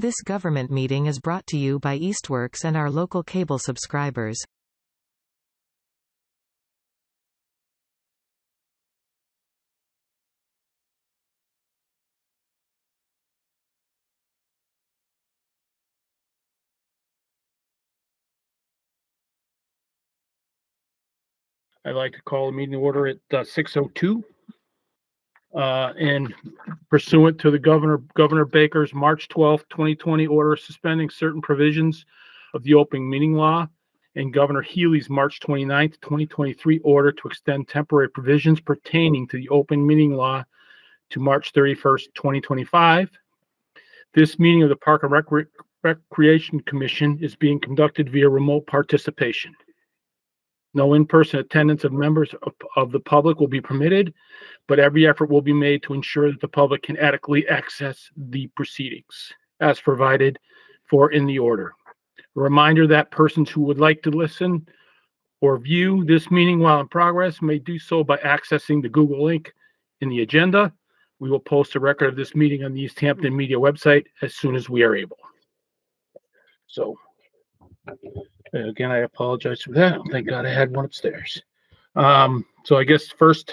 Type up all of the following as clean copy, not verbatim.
This government meeting is brought to you by Eastworks and our local cable subscribers. I'd like to call the meeting to order at 6:02. And pursuant to the Governor Baker's March 12th, 2020 order suspending certain provisions of the open meeting law, and Governor Healy's March 29th, 2023 order to extend temporary provisions pertaining to the open meeting law to March 31st, 2025. This meeting of the Park and Recreation Commission is being conducted via remote participation. No in-person attendance of members of the public will be permitted, but every effort will be made to ensure that the public can adequately access the proceedings as provided for in the order. A reminder that persons who would like to listen or view this meeting while in progress may do so by accessing the Google link in the agenda. We will post a record of this meeting on the Easthampton Media website as soon as we are able. So, again, I apologize for that. Thank God I had one upstairs. So I guess first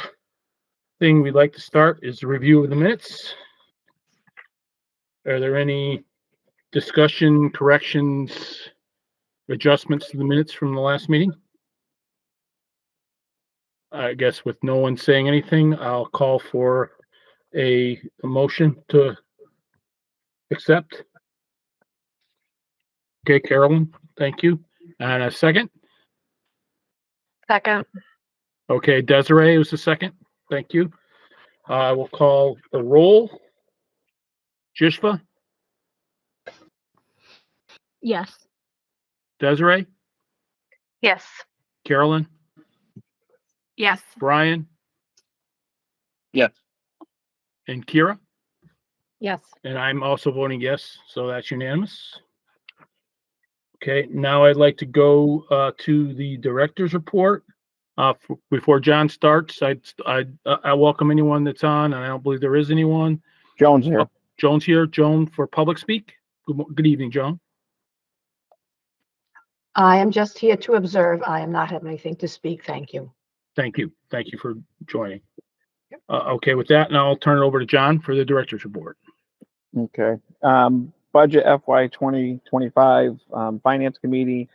thing we'd like to start is the review of the minutes. Are there any discussion, corrections, adjustments to the minutes from the last meeting? I guess with no one saying anything, I'll call for a motion to accept. Okay, Carolyn, thank you. And a second? Second. Okay, Desiree was the second. Thank you. I will call the roll. Jishva? Yes. Desiree? Yes. Carolyn? Yes. Brian? Yes. And Kira? Yes. And I'm also voting yes, so that's unanimous. Okay, now I'd like to go to the director's report. Before John starts, I welcome anyone that's on, and I don't believe there is anyone. Jones here. Joan's here. Joan for public speak. Good evening, Joan. I am just here to observe. I am not having anything to speak. Thank you. Thank you. Thank you for joining. Okay, with that, now I'll turn it over to John for the director's report. Okay. Budget FY 2025 Finance Committee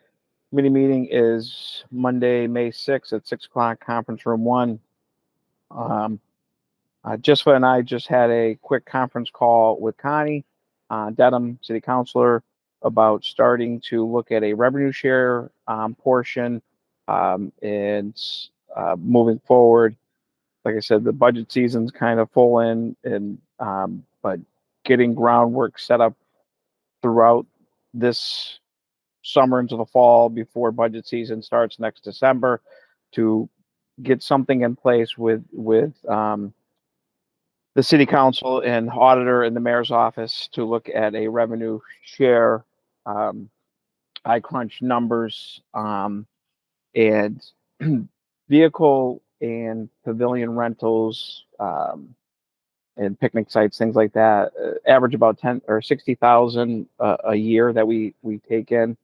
meeting is Monday, May 6th at 6 o'clock, conference room 1. Jessica and I just had a quick conference call with Connie Dedham, City Councilor, about starting to look at a revenue share portion and moving forward. Like I said, the budget season's kind of full in, and but getting groundwork set up throughout this summer into the fall before budget season starts next December to get something in place with the city council and auditor and the mayor's office to look at a revenue share. I crunch numbers and vehicle and pavilion rentals and picnic sites, things like that, average about 10 or 60,000 a year that we take in.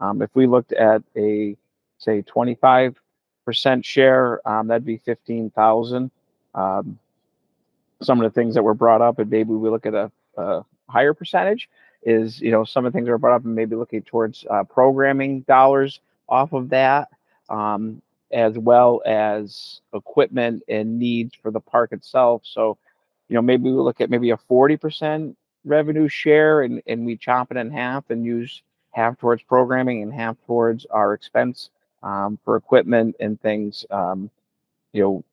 If we looked at a, say, 25% share, that'd be 15,000. Some of the things that were brought up, and maybe we look at a higher percentage, is, you know, some of the things that were brought up and maybe looking towards programming dollars off of that, as well as equipment and needs for the park itself. So, you know, maybe we look at maybe a 40% revenue share and we chop it in half and use half towards programming and half towards our expense for equipment and things. You know,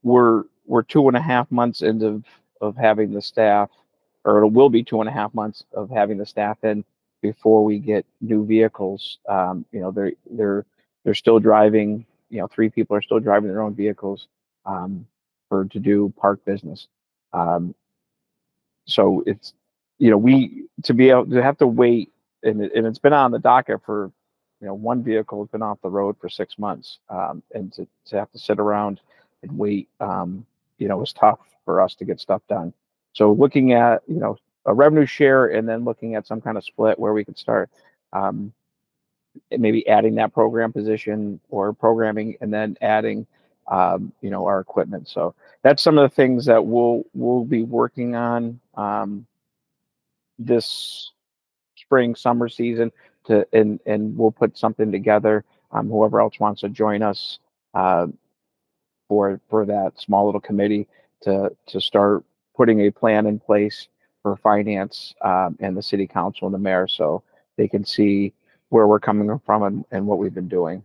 we're 2.5 months into of having the staff, or it will be 2.5 months of having the staff in before we get new vehicles. You know, they're still driving. You know, 3 people are still driving their own vehicles to do park business. So it's, you know, we to be able to have to wait, and it's been on the docket for, you know, one vehicle has been off the road for 6 months, and to have to sit around and wait, you know, was tough for us to get stuff done. So looking at, you know, a revenue share, and then looking at some kind of split where we could start maybe adding that program position or programming, and then adding our equipment. So that's some of the things that we'll be working on this spring summer season and we'll put something together. Whoever else wants to join us for that small little committee to start putting a plan in place for finance and the city council and the mayor, so they can see where we're coming from and what we've been doing.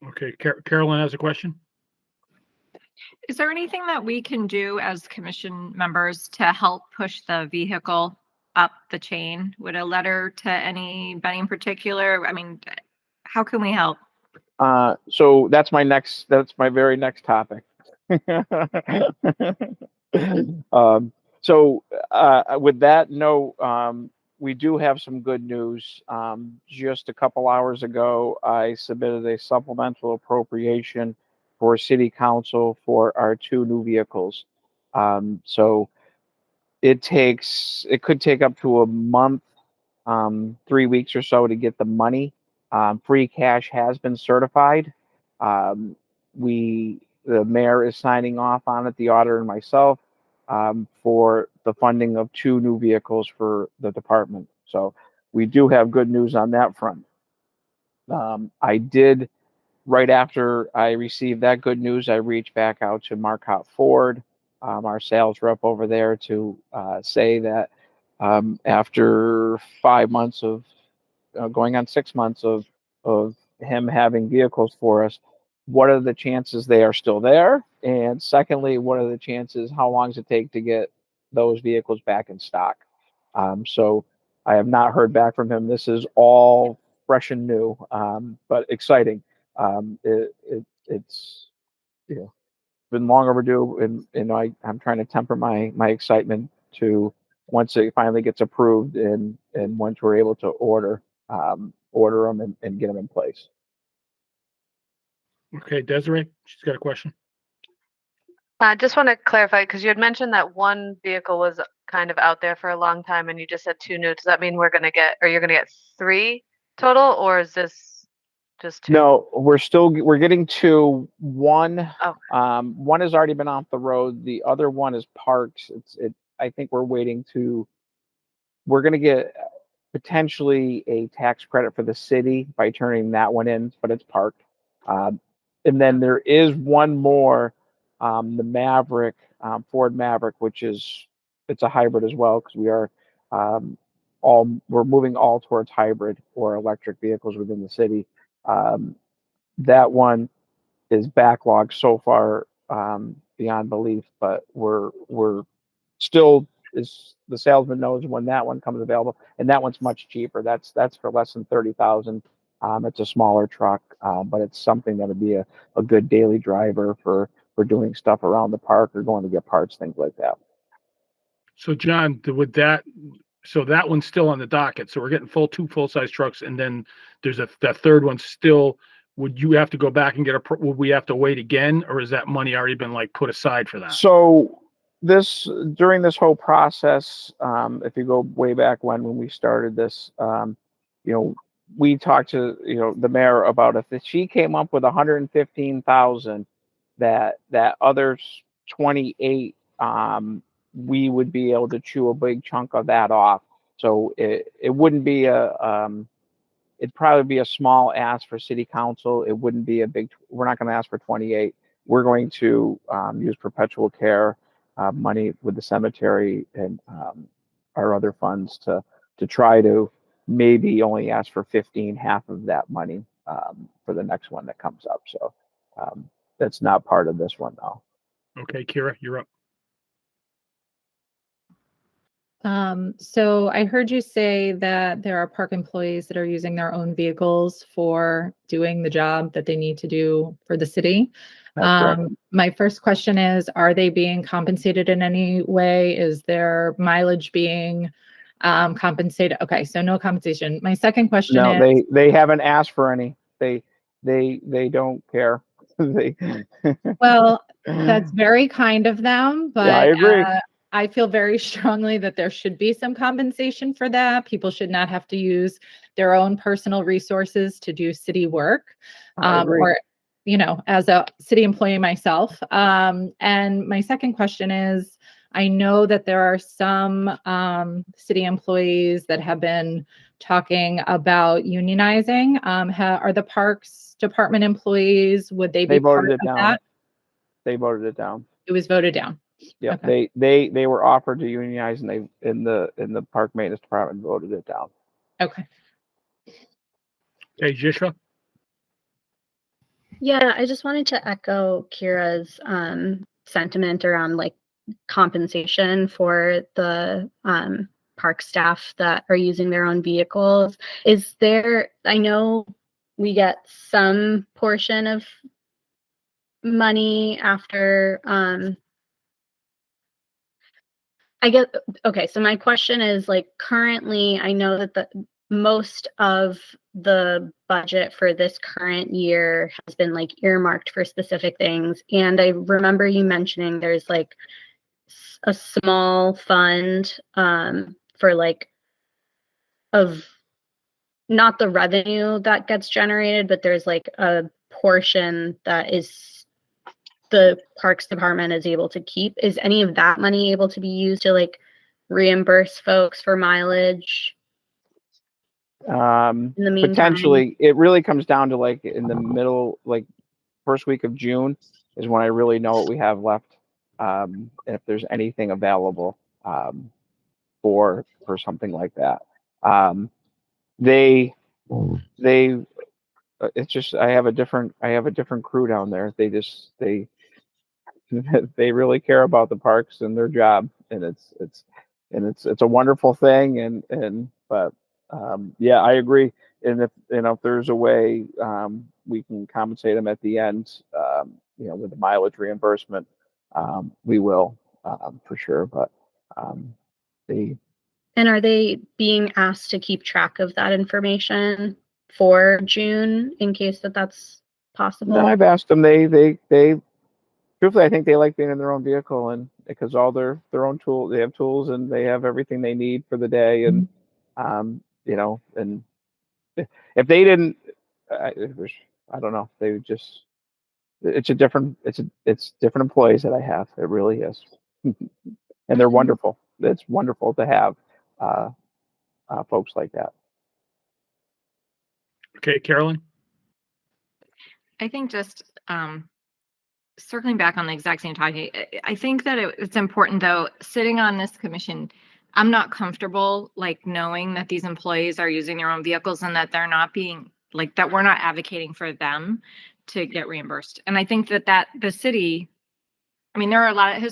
Okay, Carolyn has a question. Is there anything that we can do as commission members to help push the vehicle up the chain? Would a letter to anybody in particular? I mean, how can we help? So that's my very next topic. With that note, we do have some good news. Just a couple hours ago, I submitted a supplemental appropriation for city council for our 2 new vehicles. So it could take up to a month, 3 weeks or so to get the money. Free cash has been certified. The mayor is signing off on it, the auditor and myself, for the funding of 2 new vehicles for the department. So we do have good news on that front. I did, right after I received that good news, I reached back out to Marcotte Ford, our sales rep over there, to say that after 5 months of going on 6 months of him having vehicles for us, what are the chances they are still there? And secondly, what are the chances, how long does it take to get those vehicles back in stock? So I have not heard back from him. This is all fresh and new, but exciting. It's been long overdue, and I'm trying to temper my excitement to once it finally gets approved and once we're able to order them and get them in place. Okay, Desiree, she's got a question. I just want to clarify, because you had mentioned that one vehicle was kind of out there for a long time, and you just said 2 new. Does that mean you're going to get 3 total, or is this just 2? No, we're getting 2. One, Oh. One has already been off the road. The other one is parked. I think we're going to get potentially a tax credit for the city by turning that one in, but it's parked. And then there is one more, the Maverick, Ford Maverick, it's a hybrid as well, because we're moving all towards hybrid or electric vehicles within the city. That one is backlogged so far beyond belief, but we're still, the salesman knows when that one comes available, and that one's much cheaper. That's for less than 30,000. It's a smaller truck, but it's something that would be a good daily driver for doing stuff around the park or going to get parts, things like that. So John, so that one's still on the docket. So we're getting 2 full-size trucks, and then there's that third one still. Would you have to go back and would we have to wait again, or is that money already been put aside for that? So during this whole process, if you go way back when we started this, we talked to the mayor about if she came up with 115,000, that other 28, we would be able to chew a big chunk of that off. So it wouldn't be it'd probably be a small ask for city council. It wouldn't be we're not going to ask for 28. We're going to use perpetual care money with the cemetery and our other funds to try to maybe only ask for 15, half of that money for the next one that comes up. So that's not part of this one though. Okay, Kira, you're up. So I heard you say that there are park employees that are using their own vehicles for doing the job that they need to do for the city. My first question is, are they being compensated in any way? Is their mileage being compensated? Okay, so no compensation. My second question is, they haven't asked for any. They don't care. Well, that's very kind of them, but yeah, I agree. I feel very strongly that there should be some compensation for that. People should not have to use their own personal resources to do city work. I agree. Or, you know, as a city employee myself. And my second question is, I know that there are some city employees that have been talking about unionizing. Are the Parks Department employees, would they be part voted it of down. that? They voted it down. It was voted down. Yeah, Okay. they were offered to unionize, and they in the park maintenance department voted it down. Okay. Okay, Jisha? Yeah, I just wanted to echo Kira's sentiment around like compensation for the park staff that are using their own vehicles. Is there, I know we get some portion of money after I get, okay, so my question is like currently I know that the most of the budget for this current year has been like earmarked for specific things. And I remember you mentioning there's like a small fund for like of not the revenue that gets generated, but there's like a portion that is the Parks Department is able to keep. Is any of that money able to be used to like reimburse folks for mileage in the meantime? Potentially, it really comes down to like in the middle, like first week of June is when I really know what we have left. If there's anything available for something like that. It's just I have a different crew down there. They they really care about the parks and their job, and it's a wonderful thing. But yeah, I agree. And if there's a way we can compensate them at the end, with the mileage reimbursement, we will for sure. But they And are they being asked to keep track of that information for June in case that's possible? No, I've asked them. They truthfully, I think they like being in their own vehicle, and because all their own tools, they have tools and they have everything they need for the day. And and if they didn't, I don't know, they would just. It's different employees that I have. It really is, and they're wonderful. It's wonderful to have folks like that. Okay, Carolyn? I think just circling back on the exact same topic, I think that it's important though, sitting on this commission, I'm not comfortable like knowing that these employees are using their own vehicles and that they're not being like that we're not advocating for them to get reimbursed. And I think that the city, I mean, there are a lot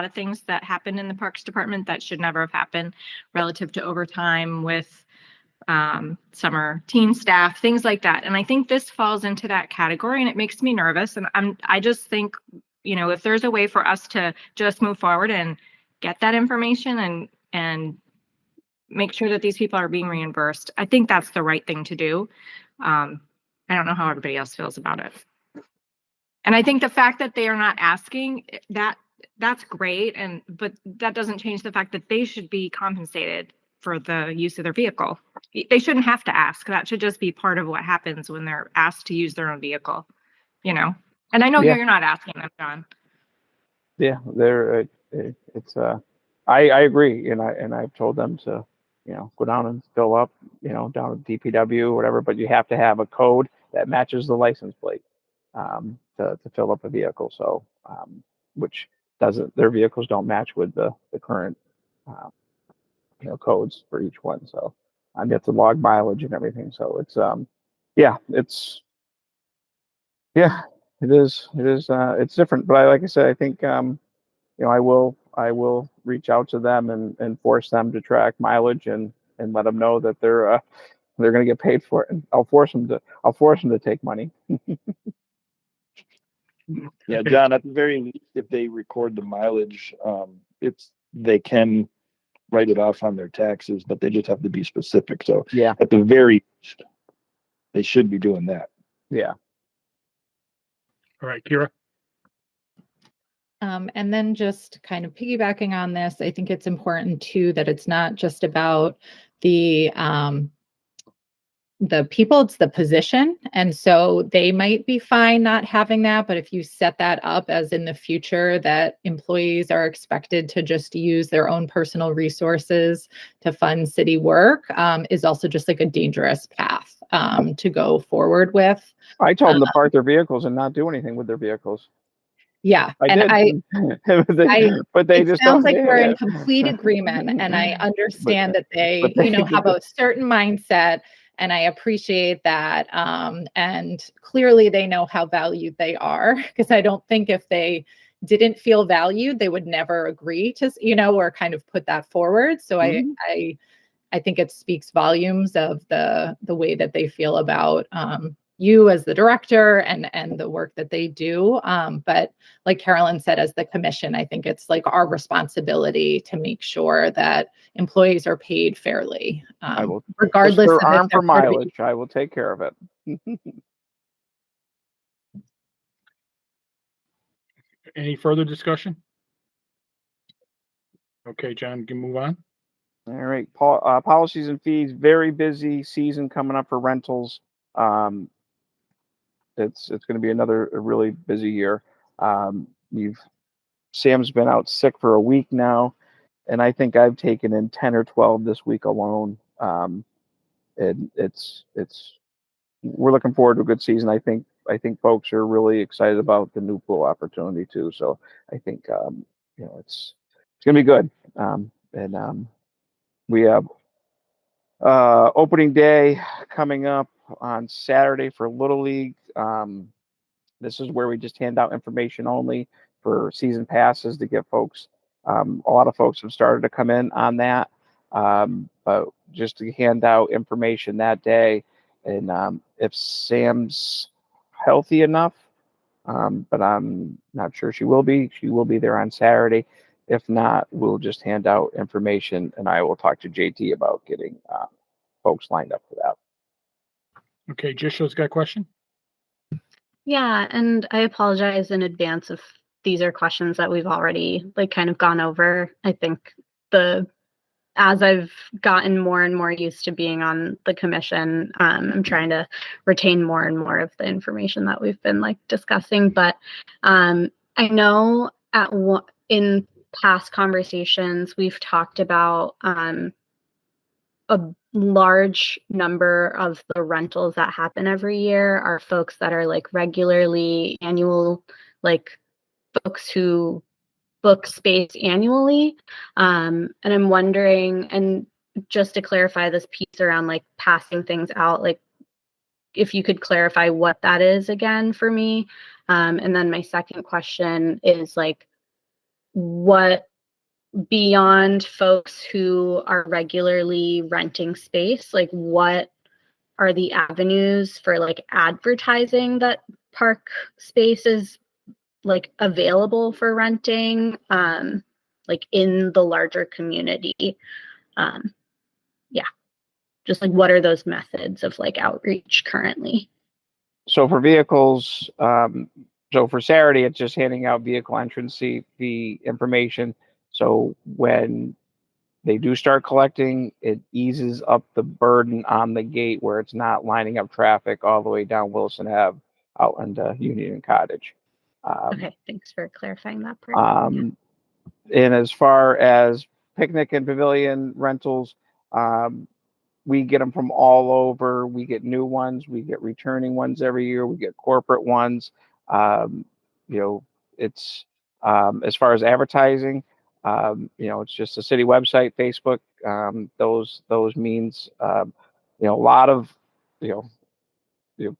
of things that happen in the Parks Department that should never have happened relative to overtime with summer teen staff, things like that. And I think this falls into that category, and it makes me nervous. And I just think, if there's a way for us to just move forward and get that information and make sure that these people are being reimbursed, I think that's the right thing to do. I don't know how everybody else feels about it. And I think the fact that they are not asking that's great. But that doesn't change the fact that they should be compensated for the use of their vehicle. They shouldn't have to ask. That should just be part of what happens when they're asked to use their own vehicle, And I know you're not asking them, John. Yeah, I agree, and I've told them to, go down and fill up, down at DPW or whatever, but you have to have a code that matches the license plate to fill up a vehicle. So, which their vehicles don't match with the current, codes for each one. So, you have to log mileage and everything. So it's, it's different. But like I said, I think, I will reach out to them and force them to track mileage and let them know that they're going to get paid for it. And I'll force them to take money. Yeah, John, at the very least, if they record the mileage, they can write it off on their taxes, but they just have to be specific. So yeah, at the very least, they should be doing that. Yeah. All right, Kira? And then just kind of piggybacking on this, I think it's important too that it's not just about the people, it's the position. And so they might be fine not having that, but if you set that up as in the future that employees are expected to just use their own personal resources to fund city work, is also just like a dangerous path to go forward with. I told them to park their vehicles and not do anything with their vehicles. Yeah, I and did. But they it just sounds don't. like we're in complete agreement, and I understand that they, but you know, they have a certain mindset, and I appreciate that. And clearly they know how valued they are, because I don't think if they didn't feel valued, they would never agree to, you know, or kind of put that forward. So Mhm. I think it speaks volumes of the way that they feel about you as the director and the work that they do. But like Carolyn said, as the commission, I think it's like our responsibility to make sure that employees are paid fairly, I will, regardless Mr. of if Arm they're for part of mileage. I will take care of it. Any further discussion? Okay, John, you can move on. All right, policies and fees. Very busy season coming up for rentals. It's going to be another really busy year. Sam's been out sick for a week now, and I think I've taken in 10 or 12 this week alone. And we're looking forward to a good season. I think folks are really excited about the new pool opportunity too. So I think it's gonna be good. And we have opening day coming up on Saturday for Little League. This is where we just hand out information only for season passes to get folks. A lot of folks have started to come in on that, but just to hand out information that day. And if Sam's healthy enough, but I'm not sure she will be there on Saturday. If not, we'll just hand out information, and I will talk to JT about getting folks lined up for that. Okay, Jisho's got a question? Yeah, and I apologize in advance if these are questions that we've already like kind of gone over. I think as I've gotten more and more used to being on the commission, I'm trying to retain more and more of the information that we've been like discussing. But I know in past conversations we've talked about a large number of the rentals that happen every year are folks that are like regularly annual, like folks who book space annually. And I'm wondering, and just to clarify this piece around like passing things out, like if you could clarify what that is again for me. And then my second question is like, what beyond folks who are regularly renting space, like what are the avenues for like advertising that park space is like available for renting, like in the larger community? Yeah, just like what are those methods of like outreach currently? So for vehicles, so for Saturday, it's just handing out vehicle entrance fee information. So when they do start collecting, it eases up the burden on the gate where it's not lining up traffic all the way down Wilson Ave out into Union and Cottage. Okay, thanks for clarifying that part. And as far as picnic and pavilion rentals, we get them from all over. We get new ones, we get returning ones every year, we get corporate ones. It's as far as advertising, it's just a city website, Facebook, those means, a lot of,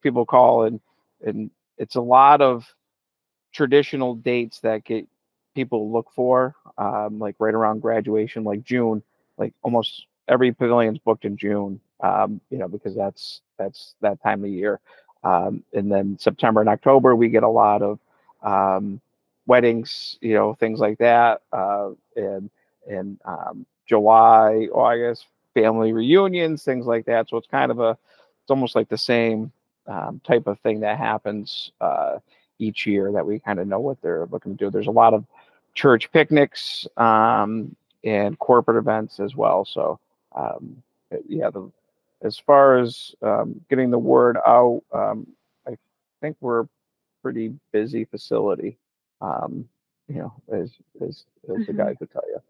people call and it's a lot of traditional dates that get people look for, like right around graduation, like June, like almost every pavilion's booked in June, because that's that time of year. And then September and October, we get a lot of weddings, things like that. And July, August, family reunions, things like that. So it's almost like the same type of thing that happens each year that we kind of know what they're looking to do. There's a lot of church picnics and corporate events as well. So yeah, as far as getting the word out, I think we're a pretty busy facility. You know, as the guys would tell you.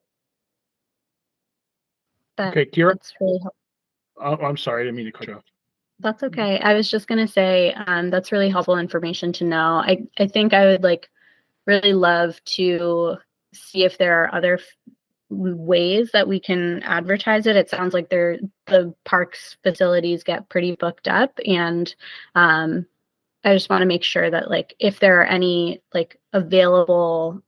Okay, Kira? That's really helpful. Oh, I'm sorry, I didn't mean to cut you off. That's okay. I was just going to say, that's really helpful information to know. I think I would like really love to see if there are other ways that we can advertise it. It sounds like the parks facilities get pretty booked up, and I just want to make sure that like if there are any like available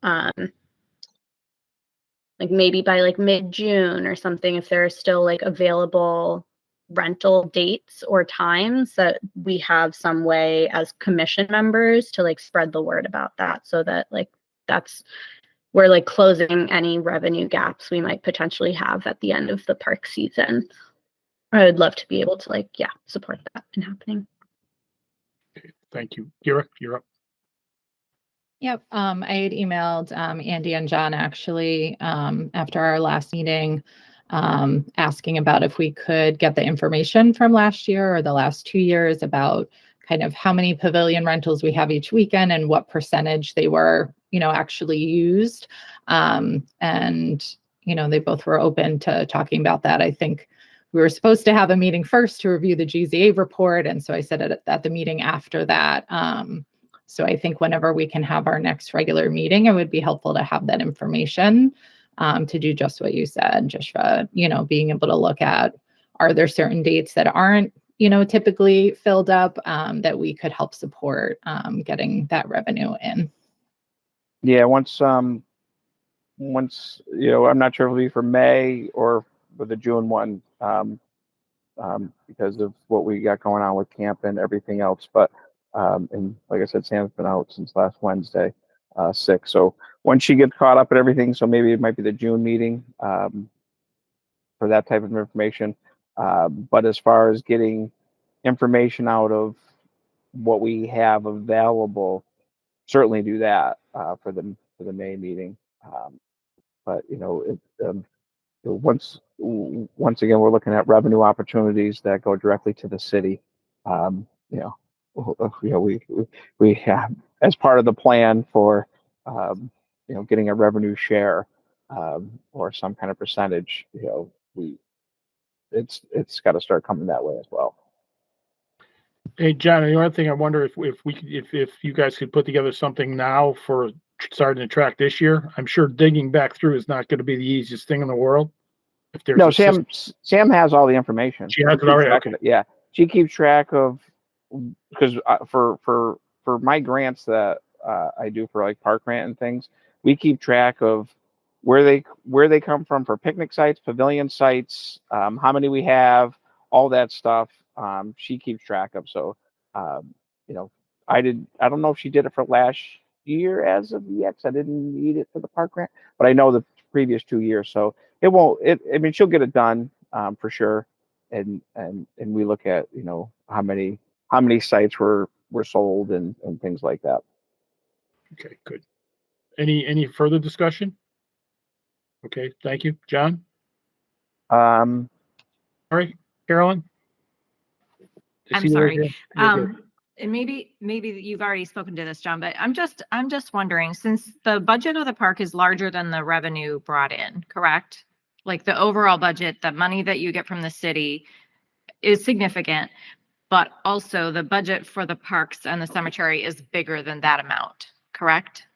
like maybe by like mid-June or something, if there are still like available rental dates or times, that we have some way as commission members to like spread the word about that, so that like we're like closing any revenue gaps we might potentially have at the end of the park season. I would love to be able to like, yeah, support that in happening. Okay, thank you. Kira, you're up. Yep. I had emailed Andy and John actually after our last meeting, asking about if we could get the information from last year or the last 2 years about kind of how many pavilion rentals we have each weekend and what percentage they were, actually used. And, they both were open to talking about that. I think we were supposed to have a meeting first to review the GZA report. And so I said at the meeting after that, so I think whenever we can have our next regular meeting, it would be helpful to have that information to do just what you said, Joshua, being able to look at, are there certain dates that aren't, typically filled up that we could help support getting that revenue in. Yeah, once, I'm not sure if it'll be for May or for the June one, because of what we got going on with camp and everything else. But and like I said, Sam's been out since last Wednesday, sick. So once she gets caught up at everything, so maybe it might be the June meeting for that type of information. But as far as getting information out of what we have available, certainly do that for the May meeting. But once again, we're looking at revenue opportunities that go directly to the city. We have, as part of the plan for getting a revenue share or some kind of percentage, it's got to start coming that way as well. Hey, John, the other thing I wonder if you guys could put together something now for starting to track this year. I'm sure digging back through is not going to be the easiest thing in the world. If there's no, Sam has all the information. She has it already. Okay. Yeah, she keeps track of, because for my grants that I do for like park grant and things, we keep track of where they come from for picnic sites, pavilion sites, how many we have, all that stuff. She keeps track of. So, I don't know if she did it for last year as of yet. I didn't need it for the park grant, but I know the previous 2 years. So she'll get it done for sure. And we look at, how many sites were sold and things like that. Okay, good. Any further discussion? Okay, thank you, John. All right, Carolyn. I'm sorry. And maybe you've already spoken to this, John, but I'm just wondering, since the budget of the park is larger than the revenue brought in, correct? Like the overall budget, the money that you get from the city is significant, but also the budget for the parks and the cemetery is bigger than that amount, correct?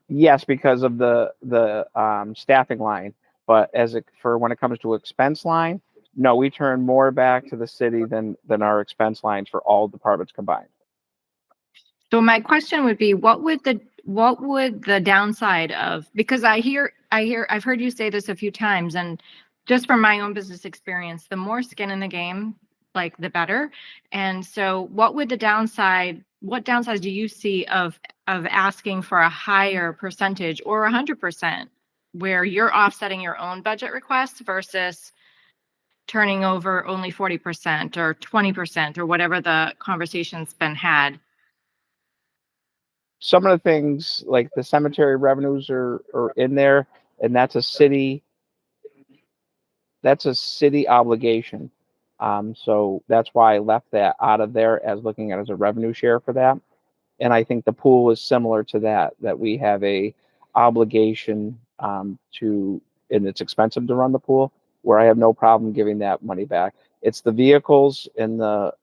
Yes, because of the staffing line, but when it comes to expense line, no, we turn more back to the city than our expense lines for all departments combined. So my question would be, what would the downside of, because I've heard you say this a few times, and just from my own business experience, the more skin in the game, like the better. And so what downsides do you see of asking for a higher percentage or 100% where you're offsetting your own budget requests versus turning over only 40% or 20% or whatever the conversation's been had? some of the things like the cemetery revenues are in there, and that's a city obligation. So that's why I left that out of there as looking at it as a revenue share for that. And I think the pool is similar to that we have a obligation to, and it's expensive to run the pool, where I have no problem giving that money back. It's the vehicles in the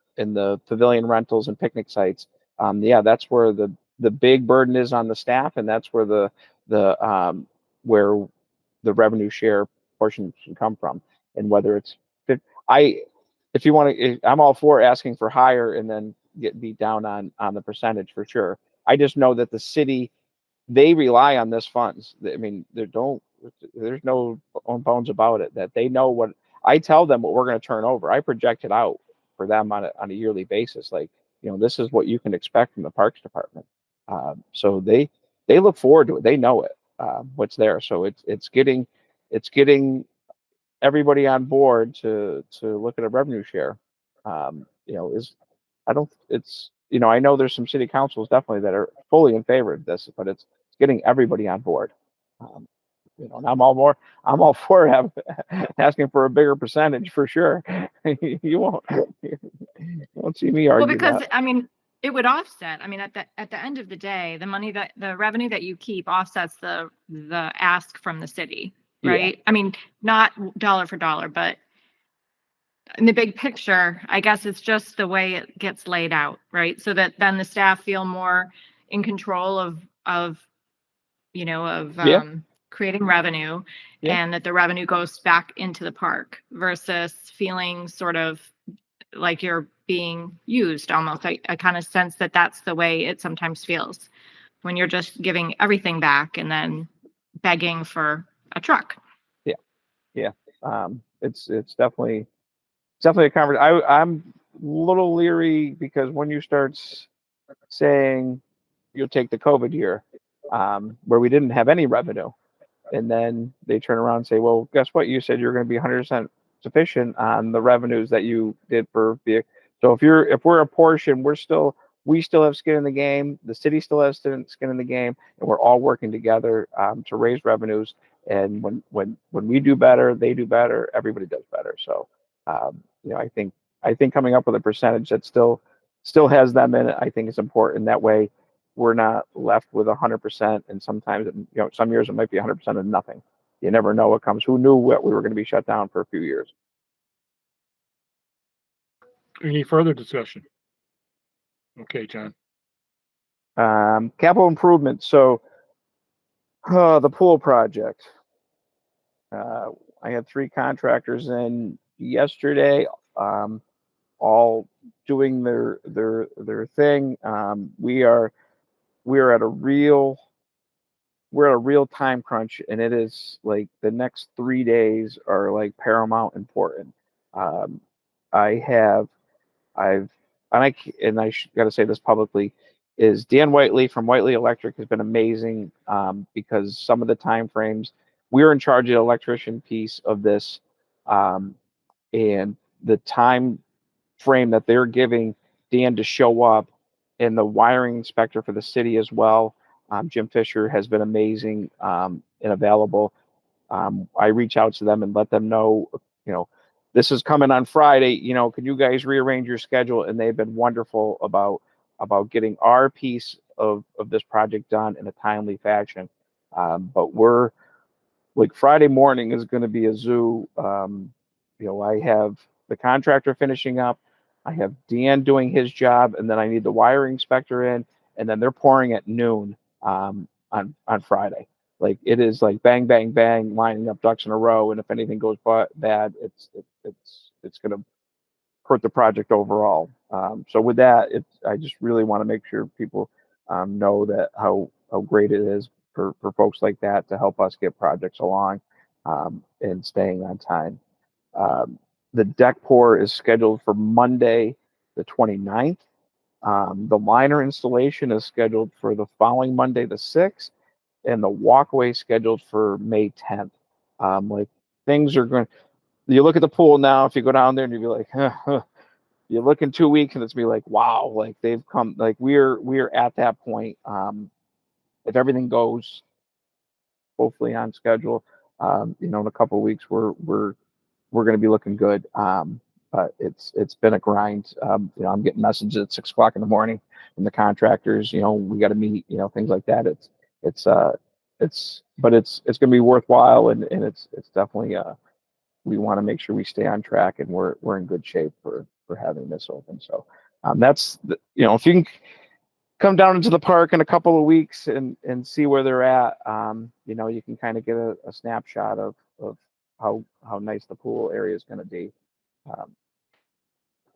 pavilion rentals and picnic sites. Yeah, that's where the big burden is on the staff, and that's where where the revenue share portion can come from. And whether it's, if you want to, I'm all for asking for higher and then get beat down on the percentage for sure. I just know that the city, they rely on this funds. I mean, there's no bones about it, that they know what I tell them what we're going to turn over. I project it out for them on a yearly basis. Like, this is what you can expect from the Parks Department. So they look forward to it. They know it, what's there. So it's getting everybody on board to look at a revenue share. I know there's some city councils definitely that are fully in favor of this, but it's getting everybody on board. And I'm all for asking for a bigger percentage for sure. You won't see me argue. Well, because that. I mean, it would offset. I mean, at the end of the day, the revenue that you keep offsets the ask from the city, right? Yeah. I mean, not dollar for dollar, but in the big picture, I guess it's just the way it gets laid out, right? So that then the staff feel more in control of creating revenue, and that the revenue goes back into the park versus feeling sort of like you're being used almost. I kind of sense that that's the way it sometimes feels when you're just giving everything back and then begging for a truck. Yeah. It's definitely a conversation. I'm a little leery because when you start saying you'll take the COVID year, where we didn't have any revenue, and then they turn around and say, well, guess what? You said you're going to be 100% sufficient on the revenues that you did for vehicle. So if we're a portion, we still have skin in the game. The city still has skin in the game, and we're all working together to raise revenues. And when we do better, they do better. Everybody does better. So I think coming up with a percentage that still has them in it, I think is important. That way, we're not left with 100%. And sometimes, some years it might be 100% of nothing. You never know what comes. Who knew what we were going to be shut down for a few years? Any further discussion? Okay, John. Capital improvement. So the pool project. I had 3 contractors in yesterday, all doing their thing. We're at a real time crunch, and it is like the next 3 days are like paramount important. I got to say this publicly, is Dan Whiteley from Whiteley Electric has been amazing, because some of the time frames, we're in charge of the electrician piece of this, and the time frame that they're giving Dan to show up, and the wiring inspector for the city as well, Jim Fisher, has been amazing and available. I reach out to them and let them know, this is coming on Friday. Can you guys rearrange your schedule? And they've been wonderful about getting our piece of this project done in a timely fashion. But we're like, Friday morning is going to be a zoo. I have the contractor finishing up. I have Dan doing his job, and then I need the wiring inspector in, and then they're pouring at noon on Friday. Like, it is like bang, bang, bang, lining up ducks in a row. And if anything goes bad, it's going to hurt the project overall. So with that, I just really want to make sure people know that how great it is for folks like that to help us get projects along and staying on time. The deck pour is scheduled for Monday, the 29th. The liner installation is scheduled for the following Monday, the 6th, and the walkway scheduled for May 10th. Things are going. You look at the pool now. If you go down there and you'd be like, you look in 2 weeks and it's be like, wow, like they've come, like we're at that point. If everything goes hopefully on schedule, in a couple of weeks, we're going to be looking good. But it's been a grind. I'm getting messages at 6 o'clock in the morning from the contractors. We got to meet. Things like that. But it's going to be worthwhile, and it's definitely we want to make sure we stay on track, and we're in good shape for having this open. So that's if you can come down into the park in a couple of weeks and see where they're at, you can kind of get a snapshot of how nice the pool area is going to be.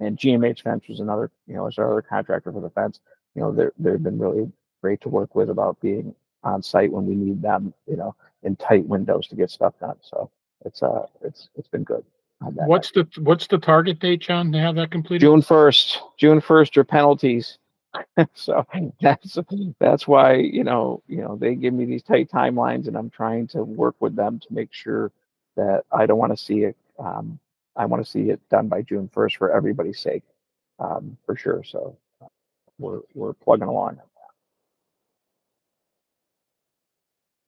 And GMH Fence was another, is our other contractor for the fence. They've been really great to work with about being on site when we need them, in tight windows to get stuff done. So it's been good. What's the target date, John, to have that completed? June 1st are penalties. So that's why, they give me these tight timelines, and I'm trying to work with them to make sure that I don't want to see it. I want to see it done by June 1st for everybody's sake, for sure. So we're plugging along.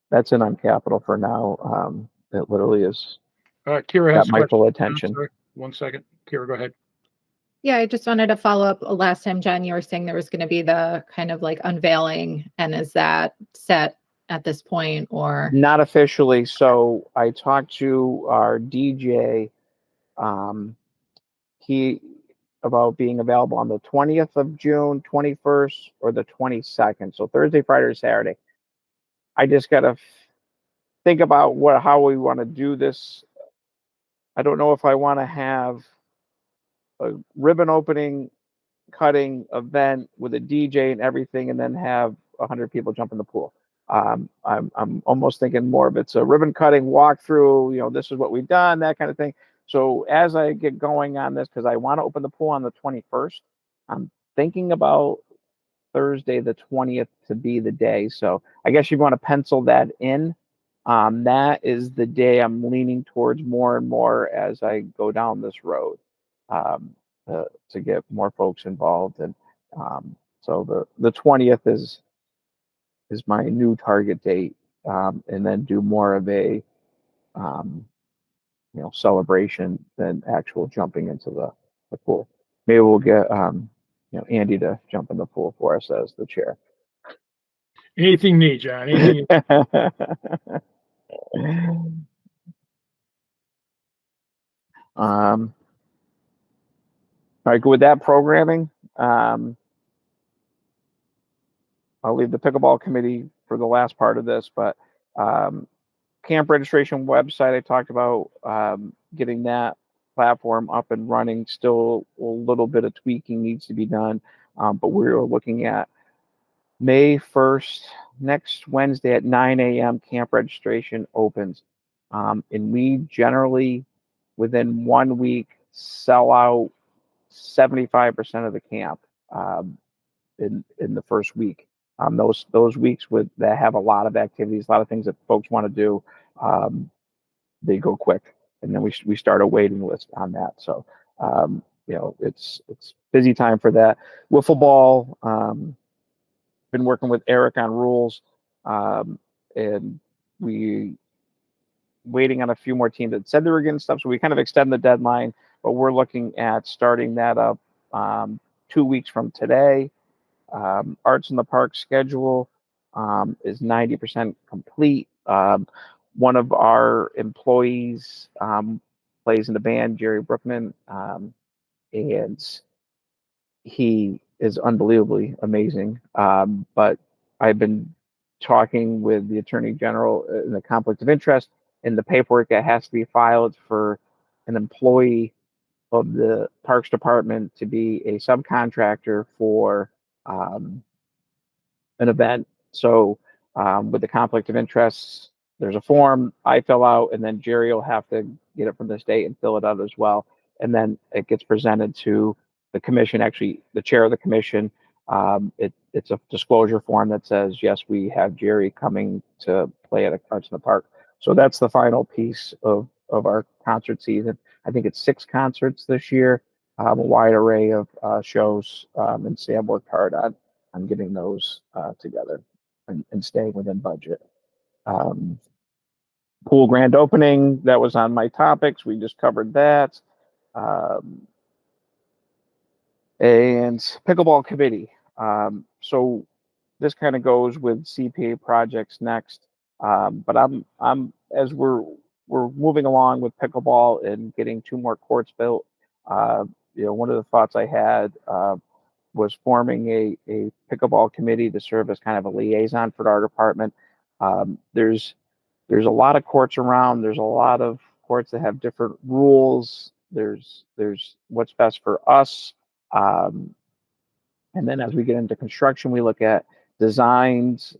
That's it on capital for now. It literally is. Kira has got my full attention. Sorry, 1 second. Kira, go ahead. Yeah, I just wanted to follow up. Last time, John, you were saying there was going to be the kind of like unveiling, and is that set at this point or? Not officially. So I talked to our DJ, he about being available on the 20th of June, 21st, or the 22nd. So Thursday, Friday, or Saturday. I just got to think about how we want to do this. I don't know if I want to have a ribbon opening, cutting event with a DJ and everything, and then have 100 people jump in the pool. I'm almost thinking more of it's a ribbon cutting walkthrough. This is what we've done, that kind of thing. So as I get going on this, because I want to open the pool on the 21st, I'm thinking about Thursday the 20th to be the day. So I guess you want to pencil that in. That is the day I'm leaning towards more and more as I go down this road, to get more folks involved. And so the 20th is my new target date, and then do more of a celebration than actual jumping into the pool. Maybe we'll get Andy to jump in the pool for us as the chair. Anything new, John? Anything? All right, good with that programming. I'll leave the pickleball committee for the last part of this, but camp registration website, I talked about getting that platform up and running. Still a little bit of tweaking needs to be done, but we're looking at May 1st, next Wednesday at 9 a.m. camp registration opens. And we generally, within 1 week, sell out 75% of the camp in the first week. Those weeks that have a lot of activities, a lot of things that folks want to do, they go quick, and then we start a waiting list on that. So it's busy time for that. Wiffle ball. Been working with Eric on rules, and we waiting on a few more teams that said they were getting stuff, so we kind of extend the deadline, but we're looking at starting that up 2 weeks from today. Arts in the Park schedule is 90% complete. One of our employees plays in the band, Jerry Brookman, and he is unbelievably amazing. But I've been talking with the Attorney General in the conflict of interest in the paperwork that has to be filed for an employee of the Parks Department to be a subcontractor for an event. So with the conflict of interest, there's a form I fill out, and then Jerry will have to get it from the state and fill it out as well. And then it gets presented to the commission, actually the chair of the commission. It's a disclosure form that says, yes, we have Jerry coming to play at Arts in the Park. So that's the final piece of our concert season. I think it's 6 concerts this year. a wide array of shows, and Sam worked hard on getting those together and staying within budget. Pool grand opening, that was on my topics. We just covered that. And pickleball committee. So this kind of goes with CPA projects next. But I'm as we're moving along with pickleball and getting 2 more courts built. One of the thoughts I had was forming a pickleball committee to serve as kind of a liaison for our department. There's a lot of courts around. There's a lot of courts that have different rules. There's what's best for us. And then as we get into construction, we look at designs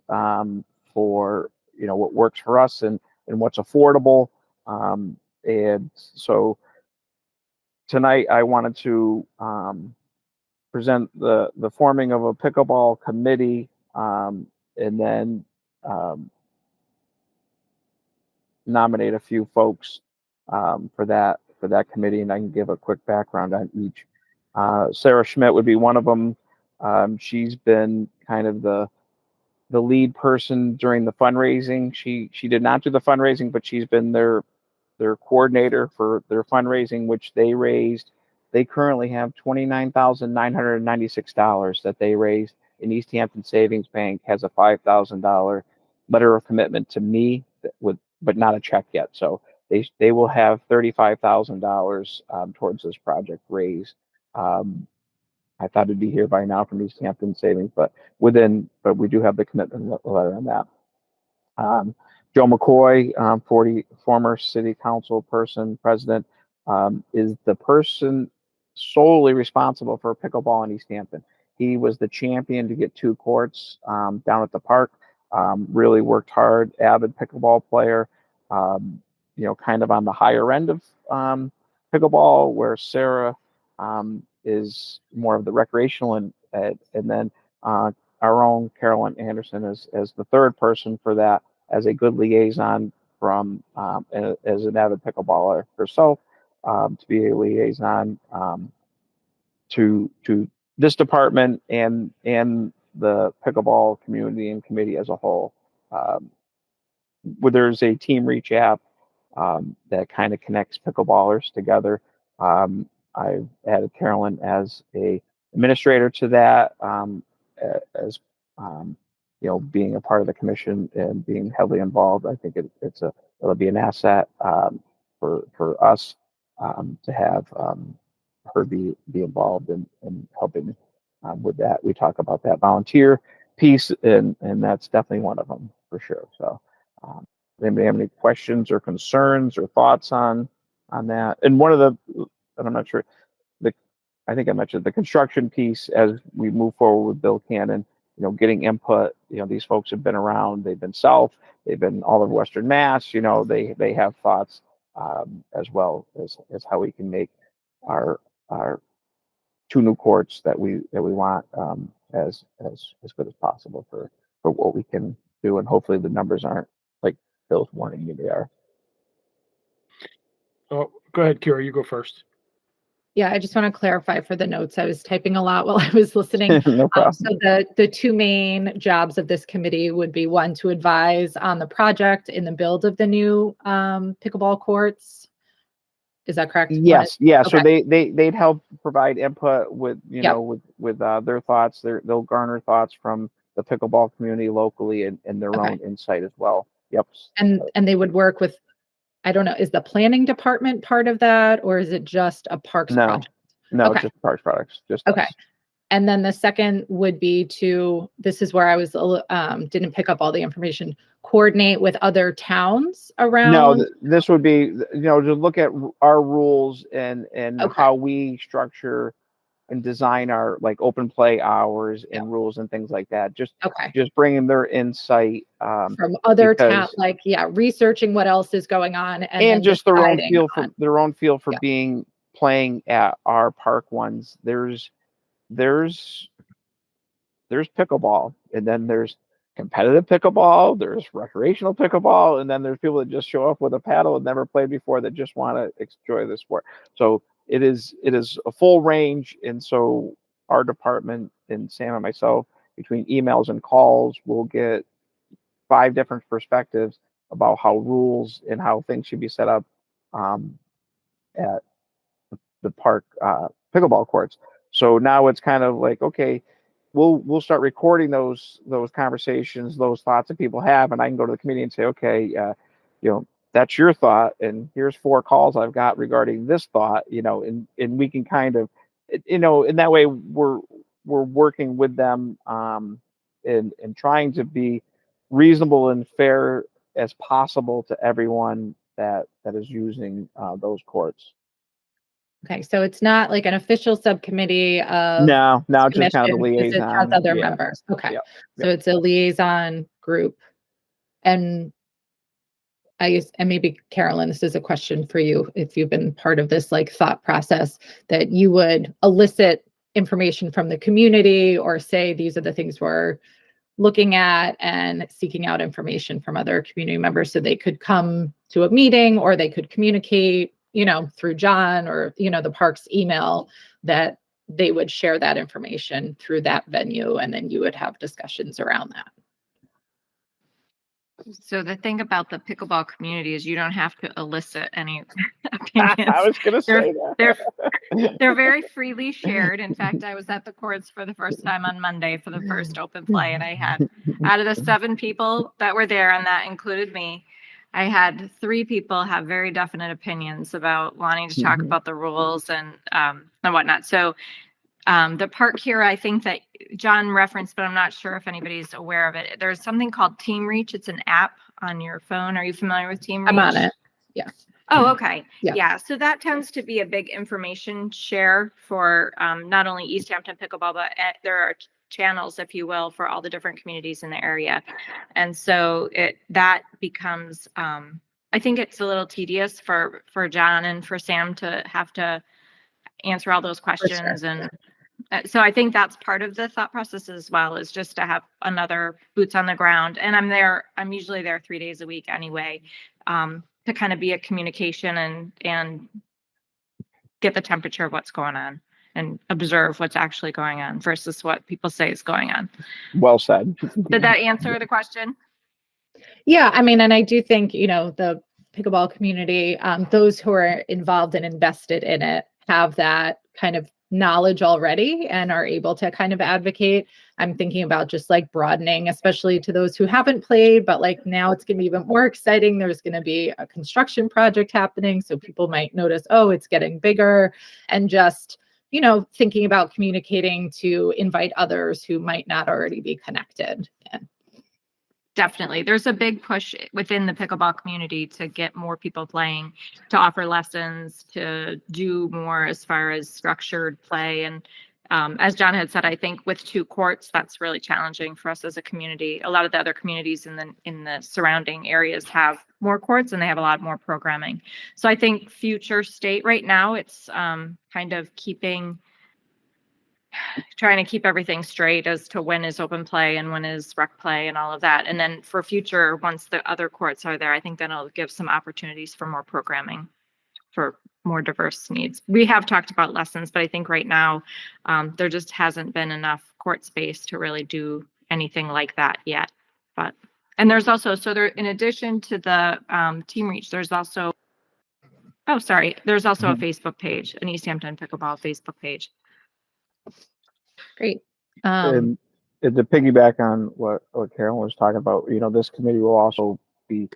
for what works for us and what's affordable. And so tonight I wanted to present the forming of a pickleball committee, and then nominate a few folks for that committee, and I can give a quick background on each. Sarah Schmidt would be one of them. She's been kind of the lead person during the fundraising. She did not do the fundraising, but she's been their coordinator for their fundraising, which they raised. They currently have $29,996 that they raised, and Easthampton Savings Bank has a $5,000 letter of commitment to me but not a check yet. So they will have $35,000 towards this project raised. I thought it'd be here by now from Easthampton Savings, but we do have the commitment letter on that. Joe McCoy, former city council person, president, is the person solely responsible for pickleball in Easthampton. He was the champion to get 2 courts down at the park. Really worked hard, avid pickleball player, kind of on the higher end of pickleball, where Sarah is more of the recreational, and then our own Carolyn Anderson as the third person for that, as a good liaison from as an avid pickleballer herself, to be a liaison to this department and the pickleball community and committee as a whole. Where there's a Team Reach app that kind of connects pickleballers together. I've added Carolyn as a administrator to that, as being a part of the commission and being heavily involved. I think it'll be an asset for us to have her be involved in helping with that. We talk about that volunteer piece, and that's definitely one of them for sure. So anybody have any questions or concerns or thoughts on that? And I'm not sure, I think I mentioned the construction piece as we move forward with Bill Cannon, getting input. These folks have been around, they've been south, they've been all over Western Mass, they have thoughts as well as how we can make our 2 new courts that we want as good as possible for what we can do, and hopefully the numbers aren't like Bill's warning me they are. Oh, go ahead, Kira, you go first. Yeah, I just want to clarify for the notes. I was typing a lot while I was listening. No problem. So the 2 main jobs of this committee would be, 1, to advise on the project in the build of the new pickleball courts. Is that correct? Yes. Yeah. Okay. So they'd help provide input with with their thoughts. They'll garner thoughts from the pickleball community locally and their own insight as well. Yep. And they would work with, I don't know, is the planning department part of that, or is it just a parks project? No, just parks products. Just okay. us. And then the second would be this is where I was didn't pick up all the information, coordinate with other towns around. No, this would be to look at our rules and how we structure and design our open play hours and rules and things like that. Just bringing their insight from other towns, researching what else is going on, and just their own feel for playing at our park ones. There's pickleball, and then there's competitive pickleball, there's recreational pickleball, and then there's people that just show up with a paddle and never played before that just want to enjoy the sport. So it is a full range. And so our department and Sam and myself, between emails and calls, will get 5 different perspectives about how rules and how things should be set up at the park pickleball courts. So now it's kind of like, okay, we'll start recording those conversations, those thoughts that people have, and I can go to the committee and say, okay, that's your thought, and here's 4 calls I've got regarding this thought, and we can kind of, in that way we're working with them, and trying to be reasonable and fair as possible to everyone that is using those courts. Okay, so it's not like an official subcommittee of No, just kind of the commission, 'cause it has liaison. other Yeah. members. Okay, Yep. so it's a liaison group. And and maybe Carolyn, this is a question for you, if you've been part of this like thought process, that you would elicit information from the community or say, these are the things we're looking at, and seeking out information from other community members so they could come to a meeting, or they could communicate, through John or, the park's email, that they would share that information through that venue, and then you would have discussions around that. So the thing about the pickleball community is you don't have to elicit any opinions. I was going to say They're very freely shared. In fact, I was at the courts for the first time on Monday for the first open play, and I had, out of the 7 people that were there, and that included me, I had 3 people have very definite opinions about wanting to talk about the rules and whatnot. So the park here, I think that John referenced, but I'm not sure if anybody's aware of it. There's something called Team Reach. It's an app on your phone. Are you familiar with Team Reach? I'm on it. Yeah. Oh, okay. Yeah. Yeah. So that tends to be a big information share for not only Easthampton pickleball, but there are channels, if you will, for all the different communities in the area. And so that becomes, I think it's a little tedious for John and for Sam to have to answer all those questions. Sure. And so I think that's part of the thought process as well, is just to have another boots on the ground. And I'm usually there 3 days a week anyway, to kind of be a communication and get the temperature of what's going on and observe what's actually going on versus what people say is going on. Well said. Did that answer the question? Yeah, I mean, and I do think, the pickleball community, those who are involved and invested in it have that kind of knowledge already and are able to kind of advocate. I'm thinking about just like broadening, especially to those who haven't played, but like now it's going to be even more exciting. There's going to be a construction project happening. So people might notice, oh, it's getting bigger, and just, thinking about communicating to invite others who might not already be connected. Yeah. Definitely. There's a big push within the pickleball community to get more people playing, to offer lessons, to do more as far as structured play. And as John had said, I think with 2 courts, that's really challenging for us as a community. A lot of the other communities in the surrounding areas have more courts, and they have a lot more programming. So I think future state right now, it's kind of trying to keep everything straight as to when is open play and when is rec play and all of that. And then for future, once the other courts are there, I think then it'll give some opportunities for more programming for more diverse needs. We have talked about lessons, but I think right now there just hasn't been enough court space to really do anything like that yet. And there's also, in addition to the Team Reach, there's also, there's also a Facebook page, an Easthampton Pickleball Facebook page. Great. And to piggyback on what Carolyn was talking about, this committee will also be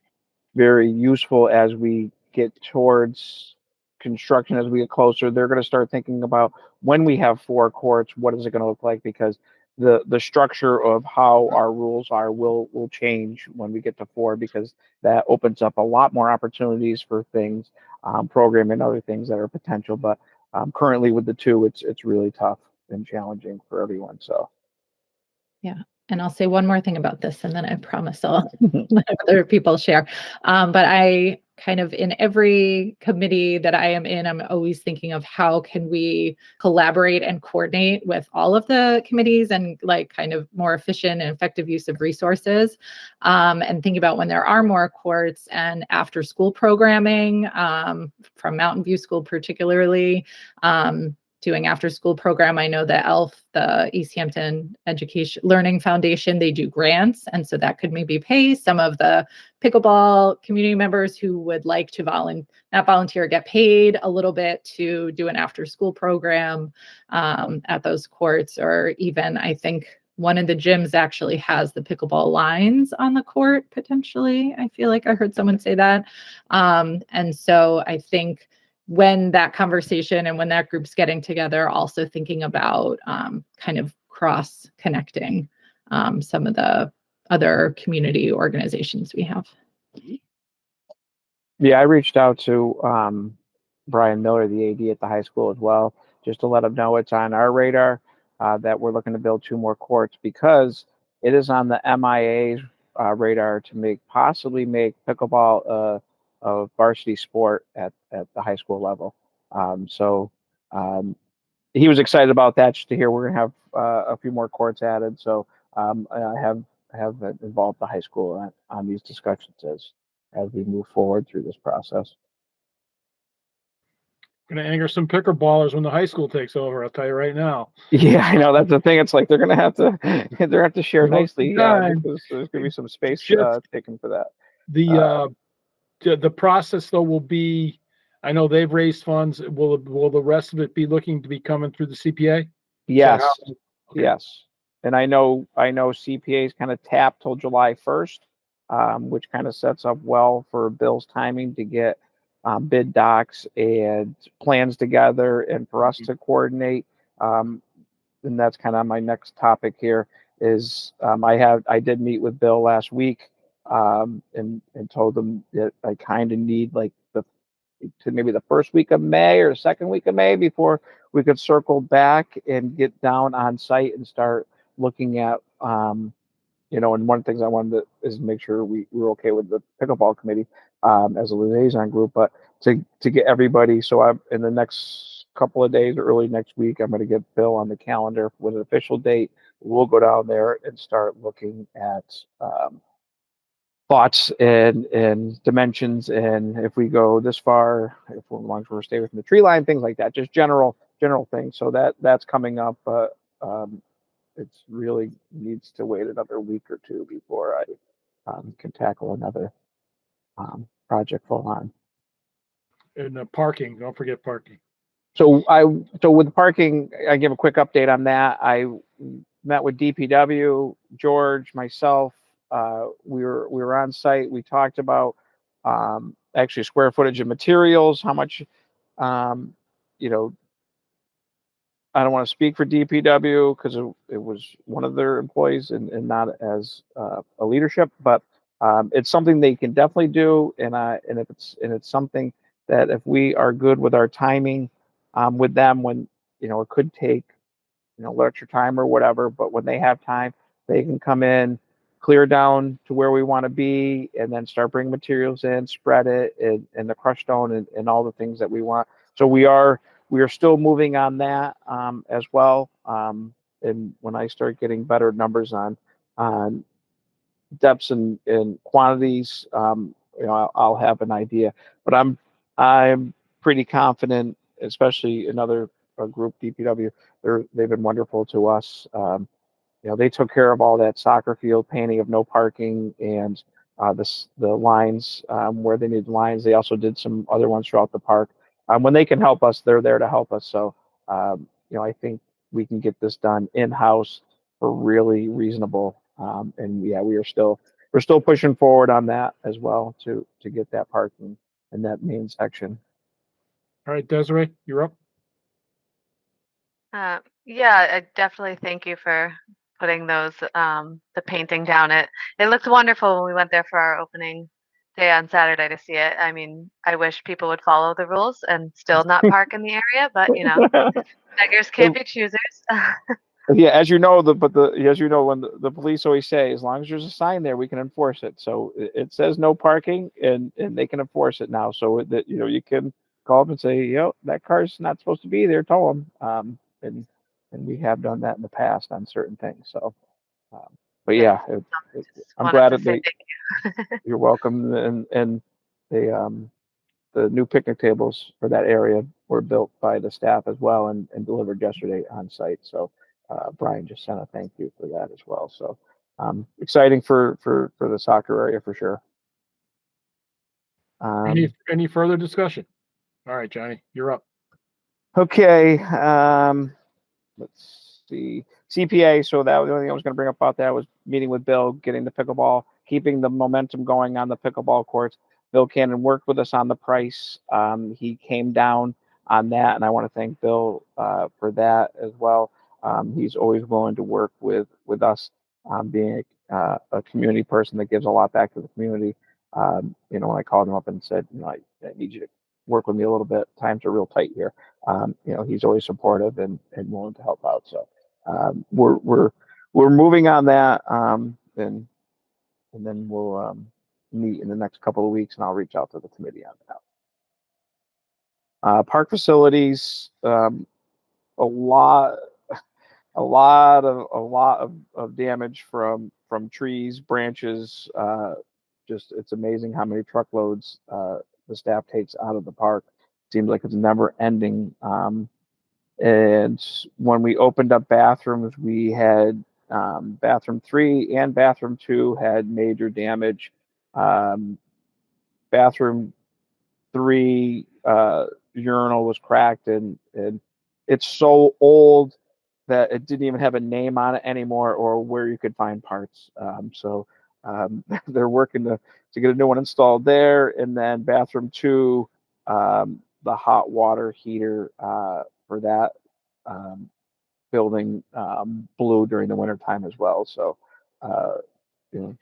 very useful as we get towards construction, as we get closer. They're going to start thinking about, when we have 4 courts, what is it going to look like? Because the structure of how our rules are will change when we get to 4, because that opens up a lot more opportunities for things, programming and other things that are potential. But currently with the 2, it's really tough and challenging for everyone. So yeah. And I'll say one more thing about this, and then I promise I'll let other people share. But I kind of in every committee that I am in, I'm always thinking of how can we collaborate and coordinate with all of the committees and like kind of more efficient and effective use of resources. And think about when there are more courts and after school programming, from Mountain View School particularly, doing after school program. I know that ELF, the Easthampton Education Learning Foundation, they do grants. And so that could maybe pay some of the pickleball community members who would like to not volunteer, get paid a little bit to do an after school program at those courts. Or even I think one of the gyms actually has the pickleball lines on the court, potentially. I feel like I heard someone say that. And so I think when that conversation and when that group's getting together, also thinking about kind of cross connecting some of the other community organizations we have. Yeah, I reached out to Brian Miller, the AD at the high school as well, just to let him know it's on our radar, that we're looking to build 2 more courts, because it is on the MIA's radar to possibly make pickleball a varsity sport at the high school level. So he was excited about that, just to hear we're gonna have a few more courts added. So I have involved the high school on these discussions as we move forward through this process. Going to anger some pickleballers when the high school takes over. I'll tell you right now. Yeah, I know, that's the thing. It's like they're gonna have to share nicely, time. because there's gonna be some space taken for that. The process though will be, I know they've raised funds. Will the rest of it be looking to be coming through the CPA? Yes, Okay. yes, and I know CPA is kind of tapped till July 1st, which kind of sets up well for Bill's timing to get bid docs and plans together, and for us to coordinate. And that's kind of my next topic here. Is I did meet with Bill last week, and told them that I kind of need like to maybe the first week of May or the second week of May before we could circle back and get down on site and start looking at, and one of the things I wanted is make sure we were okay with the pickleball committee as a liaison group, but to get everybody. So I'm in the next couple of days, or early next week, I'm going to get Bill on the calendar with an official date. We'll go down there and start looking at thoughts and dimensions, and if we go this far, if we're long as we're stay within the tree line, things like that, just general things. So that's coming up, but it's really needs to wait another week or 2 before I can tackle another project full on. And parking, don't forget parking. So with parking, I give a quick update on that. I met with DPW, George, myself. We were on site. We talked about actually square footage of materials, how much, I don't want to speak for DPW because it was one of their employees and not as a leadership, but it's something they can definitely do. And it's something that if we are good with our timing with them, when it could take extra time or whatever, but when they have time, they can come in, clear down to where we want to be, and then start bringing materials in, spread it, and the crushed stone and all the things that we want. So we are still moving on that as well. And when I start getting better numbers on depths and quantities, I'll have an idea. But I'm pretty confident, especially another group, DPW. They've been wonderful to us. They took care of all that soccer field painting of no parking and the lines where they need lines. They also did some other ones throughout the park. When they can help us, they're there to help us. So, I think we can get this done in-house for really reasonable. And yeah, we're still pushing forward on that as well to get that parking in that main section. All right, Desiree, you're up. Yeah, I definitely thank you for putting those the painting down. It looked wonderful when we went there for our opening day on Saturday to see it. I mean, I wish people would follow the rules and still not park in the area, but beggars can't be choosers. Yeah, as you know, as you know, when the police always say, as long as there's a sign there, we can enforce it. So it says no parking, and they can enforce it now. So that you can call up and say, that car's not supposed to be there. Tow them. And we have done that in the past on certain things. So, but Great. yeah, Just I'm wanted glad to that say thank you. you're welcome. And they the new picnic tables for that area were built by the staff as well and delivered yesterday on site. So Brian just sent a thank you for that as well. So exciting for the soccer area for sure. Any further discussion? All right, Johnny, you're up. Okay. Let's see. CPA. So that was the only thing I was going to bring up about that was meeting with Bill, getting the pickleball, keeping the momentum going on the pickleball courts. Bill Cannon worked with us on the price. He came down on that, and I want to thank Bill for that as well. He's always willing to work with us, being a community person that gives a lot back to the community. When I called him up and said, I need you to work with me a little bit. Times are real tight here. He's always supportive and willing to help out. So we're moving on that, and then we'll meet in the next couple of weeks, and I'll reach out to the committee on that. Park facilities, a lot of damage from trees, branches. Just it's amazing how many truckloads the staff takes out of the park. Seems like it's never ending. And when we opened up bathrooms, we had bathroom 3 and bathroom 2 had major damage. Bathroom 3 urinal was cracked, and it's so old that it didn't even have a name on it anymore or where you could find parts. So they're working to get a new one installed there. And then bathroom 2, the hot water heater for that building blew during the winter time as well. So the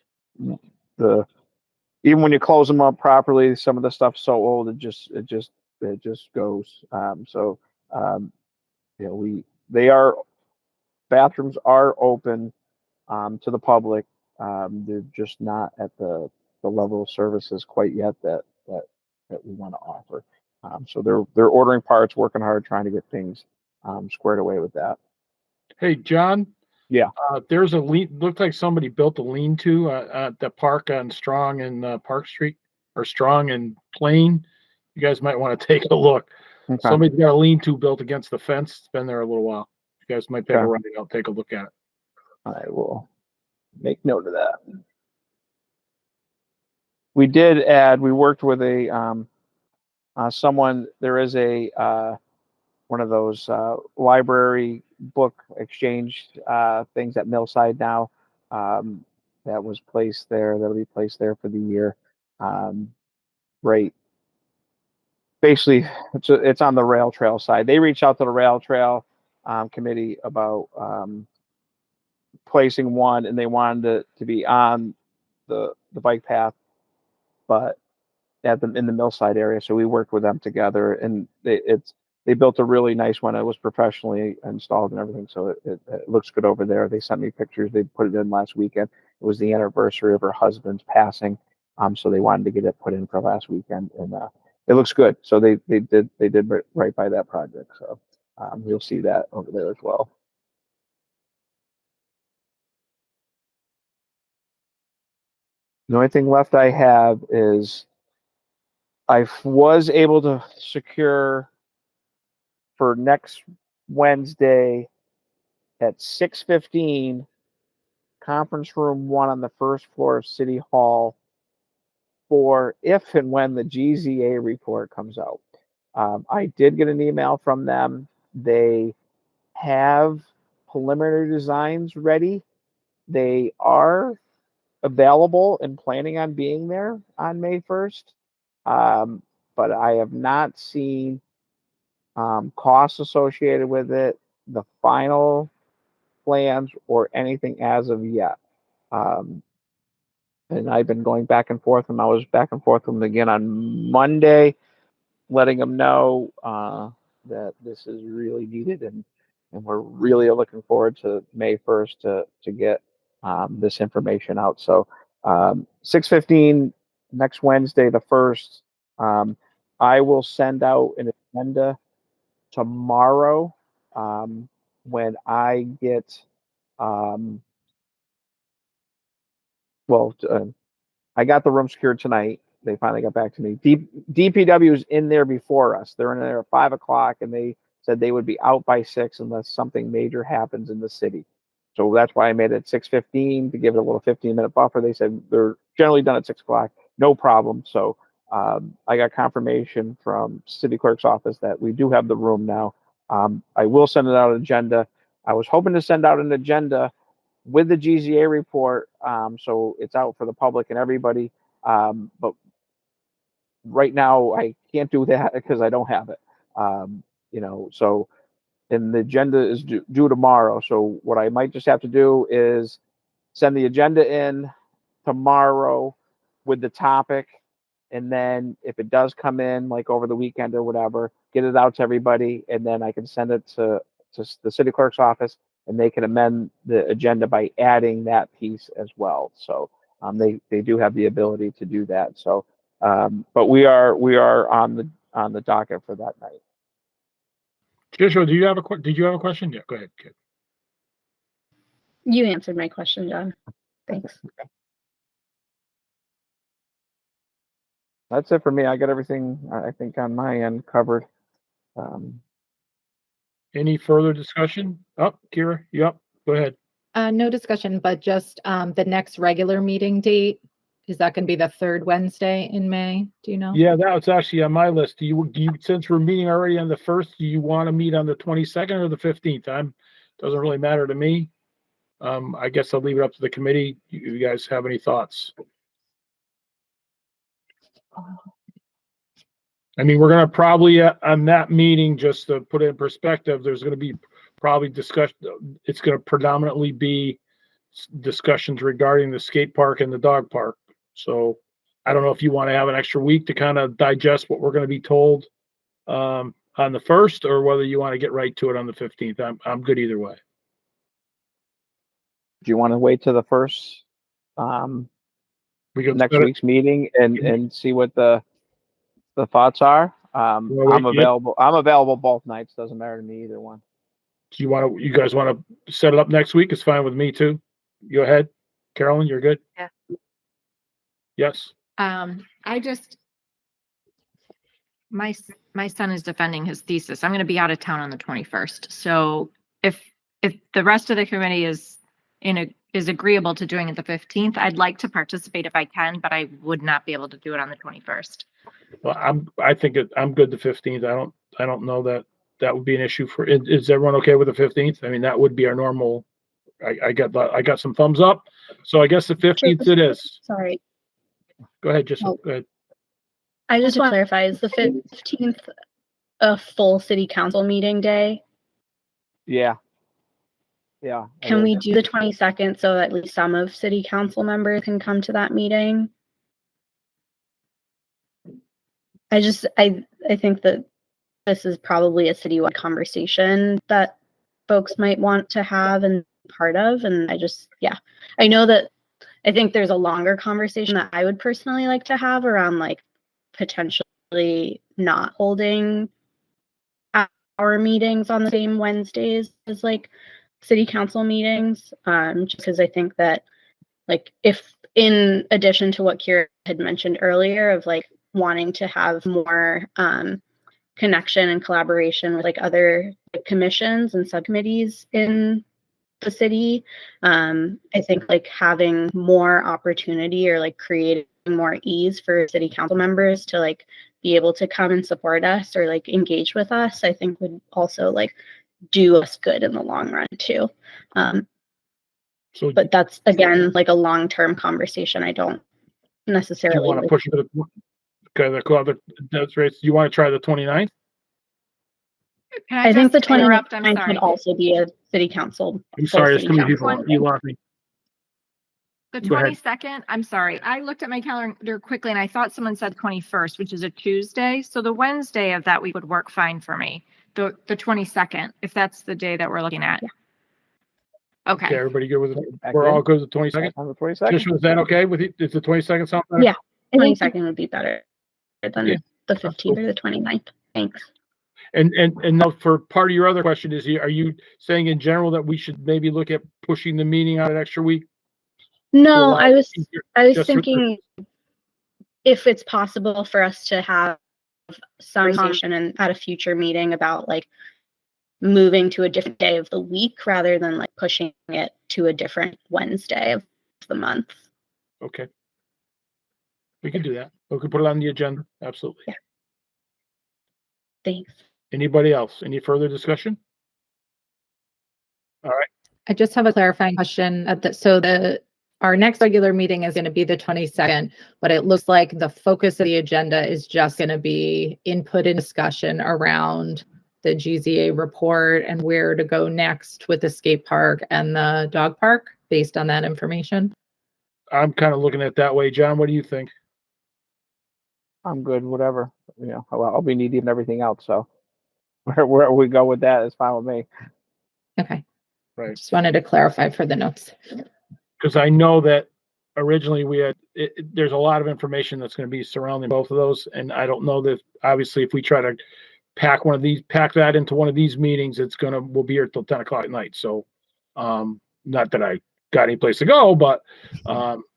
even when you close them up properly, some of the stuff's so old it just goes. Bathrooms are open to the public. They're just not at the level of services quite yet that we want to offer. So they're ordering parts, working hard, trying to get things squared away with that. Hey, John. Yeah. There's a looked like somebody built a lean-to at the park on Strong and Park Street, or Strong and Plain. You guys might want to take a look. Okay. Somebody's got a lean-to built against the fence. It's been there a little while. You guys might take a ride out, take a look at it. I will make note of that. We did add. We worked with someone. There is a one of those library book exchange things at Millside now. That was placed there. That'll be placed there for the year. Right. Basically, it's on the rail trail side. They reached out to the rail trail committee about placing one, and they wanted to be on the bike path, but in the Millside area. So we worked with them together, and they built a really nice one. It was professionally installed and everything, so it looks good over there. They sent me pictures. They put it in last weekend. It was the anniversary of her husband's passing, so they wanted to get it put in for last weekend, and it looks good. So they did right by that project. So you'll see that over there as well. The only thing left I have is I was able to secure for next Wednesday at 6:15, conference room 1 on the first floor of City Hall for if and when the GZA report comes out. I did get an email from them. They have preliminary designs ready. They are available and planning on being there on May 1st. But I have not seen costs associated with it, the final plans, or anything as of yet. And I've been going back and forth, and I was back and forth with them again on Monday, letting them know that this is really needed, and and we're really looking forward to May 1st to get this information out. So 6:15 next Wednesday, the 1st. I will send out an agenda tomorrow when I get I got the room secured tonight. They finally got back to me. DPW is in there before us. They're in there at 5 o'clock, and they said they would be out by 6 unless something major happens in the city. So that's why I made it 6:15 to give it a little 15-minute buffer. They said they're generally done at 6 o'clock, no problem. So I got confirmation from city clerk's office that we do have the room now. I will send it out an agenda. I was hoping to send out an agenda with the GZA report, so it's out for the public and everybody. But right now I can't do that because I don't have it. So, and the agenda is due tomorrow. So what I might just have to do is send the agenda in tomorrow with the topic, and then if it does come in like over the weekend or whatever, get it out to everybody, and then I can send it to the city clerk's office, and they can amend the agenda by adding that piece as well. So they do have the ability to do that. So, but we are on the docket for that night. Joshua, did you have a question? Yeah, go ahead. Good. You answered my question, John. Thanks. That's it for me. I got everything I think on my end covered. Any further discussion? Oh, Kira, you up? Go ahead. No discussion, but just the next regular meeting date, is that going to be the 3rd Wednesday in May? Do you know? Yeah, that was actually on my list. Do you since we're meeting already on the 1st, do you want to meet on the 22nd or the 15th? Doesn't really matter to me. I guess I'll leave it up to the committee. You guys have any thoughts? I mean, we're going to probably on that meeting, just to put it in perspective, there's going to be probably discussion. It's going to predominantly be discussions regarding the skate park and the dog park. So I don't know if you want to have an extra week to kind of digest what we're going to be told on the 1st, or whether you want to get right to it on the 15th. I'm good either way. Do you want to wait till the 1st, next week's meeting and see what the thoughts are? I'm available. I'm available both nights. Doesn't matter to me either one. Do you guys want to set it up next week? It's fine with me too. Go ahead, Carolyn. You're good. Yeah. Yes. My son is defending his thesis. I'm going to be out of town on the 21st. So if the rest of the committee is agreeable to doing it the 15th, I'd like to participate if I can, but I would not be able to do it on the 21st. Well, I think I'm good the 15th. I don't know that would be an issue for. Is everyone okay with the 15th? I mean, that would be our normal. I got some thumbs up. So I guess the 15th it is. Sorry. Go ahead, just go ahead. I just want to clarify, is the 15th a full city council meeting day? Yeah. Yeah. Can we do the 22nd so at least some of city council members can come to that meeting? I think that this is probably a citywide conversation that folks might want to have and part of. And I know that I think there's a longer conversation that I would personally like to have around like potentially not holding our meetings on the same Wednesdays as like city council meetings. Just because I think that like if in addition to what Kira had mentioned earlier of like wanting to have more connection and collaboration with like other commissions and subcommittees in the city, I think like having more opportunity or like creating more ease for city council members to like be able to come and support us or like engage with us, I think would also like do us good in the long run too. But that's again like a long-term conversation. I don't necessarily. Do you want to push it to do you want to try the 29th? I think the 29th could also be a city council. I'm sorry, there's too many people. You lost me. The 22nd, I'm sorry. I looked at my calendar quickly and I thought someone said 21st, which is a Tuesday. So the Wednesday of that week would work fine for me. The 22nd, if that's the day that we're looking at. Okay, Okay. everybody good with it? Back We're in. all good with the 22nd? On the 22nd. Trish, was that okay with you? Is the 22nd sound better? Yeah. 22nd would be better than Yeah. the 15th or the 29th. Thanks. And now for part of your other question is, are you saying in general that we should maybe look at pushing the meeting out an extra week? No, allow I was just thinking if it's possible for us to have some conversation and at a future meeting about like moving to a different day of the week rather than like pushing it to a different Wednesday of the month. Okay. We can do that. We can put it on the agenda. Absolutely. Yeah. Thanks. Anybody else? Any further discussion? All right. I just have a clarifying question. Our next regular meeting is going to be the 22nd, but it looks like the focus of the agenda is just going to be input and discussion around the GZA report and where to go next with the skate park and the dog park based on that information. I'm kind of looking at it that way. John, what do you think? I'm good, whatever. You know, I'll be needing everything else. So where we go with that is fine with me. Okay. Right. Just wanted to clarify for the notes. Because I know that originally we had, there's a lot of information that's going to be surrounding both of those. And I don't know that obviously if we try to pack that into one of these meetings, we'll be here till 10 o'clock at night. So, not that I got any place to go, but,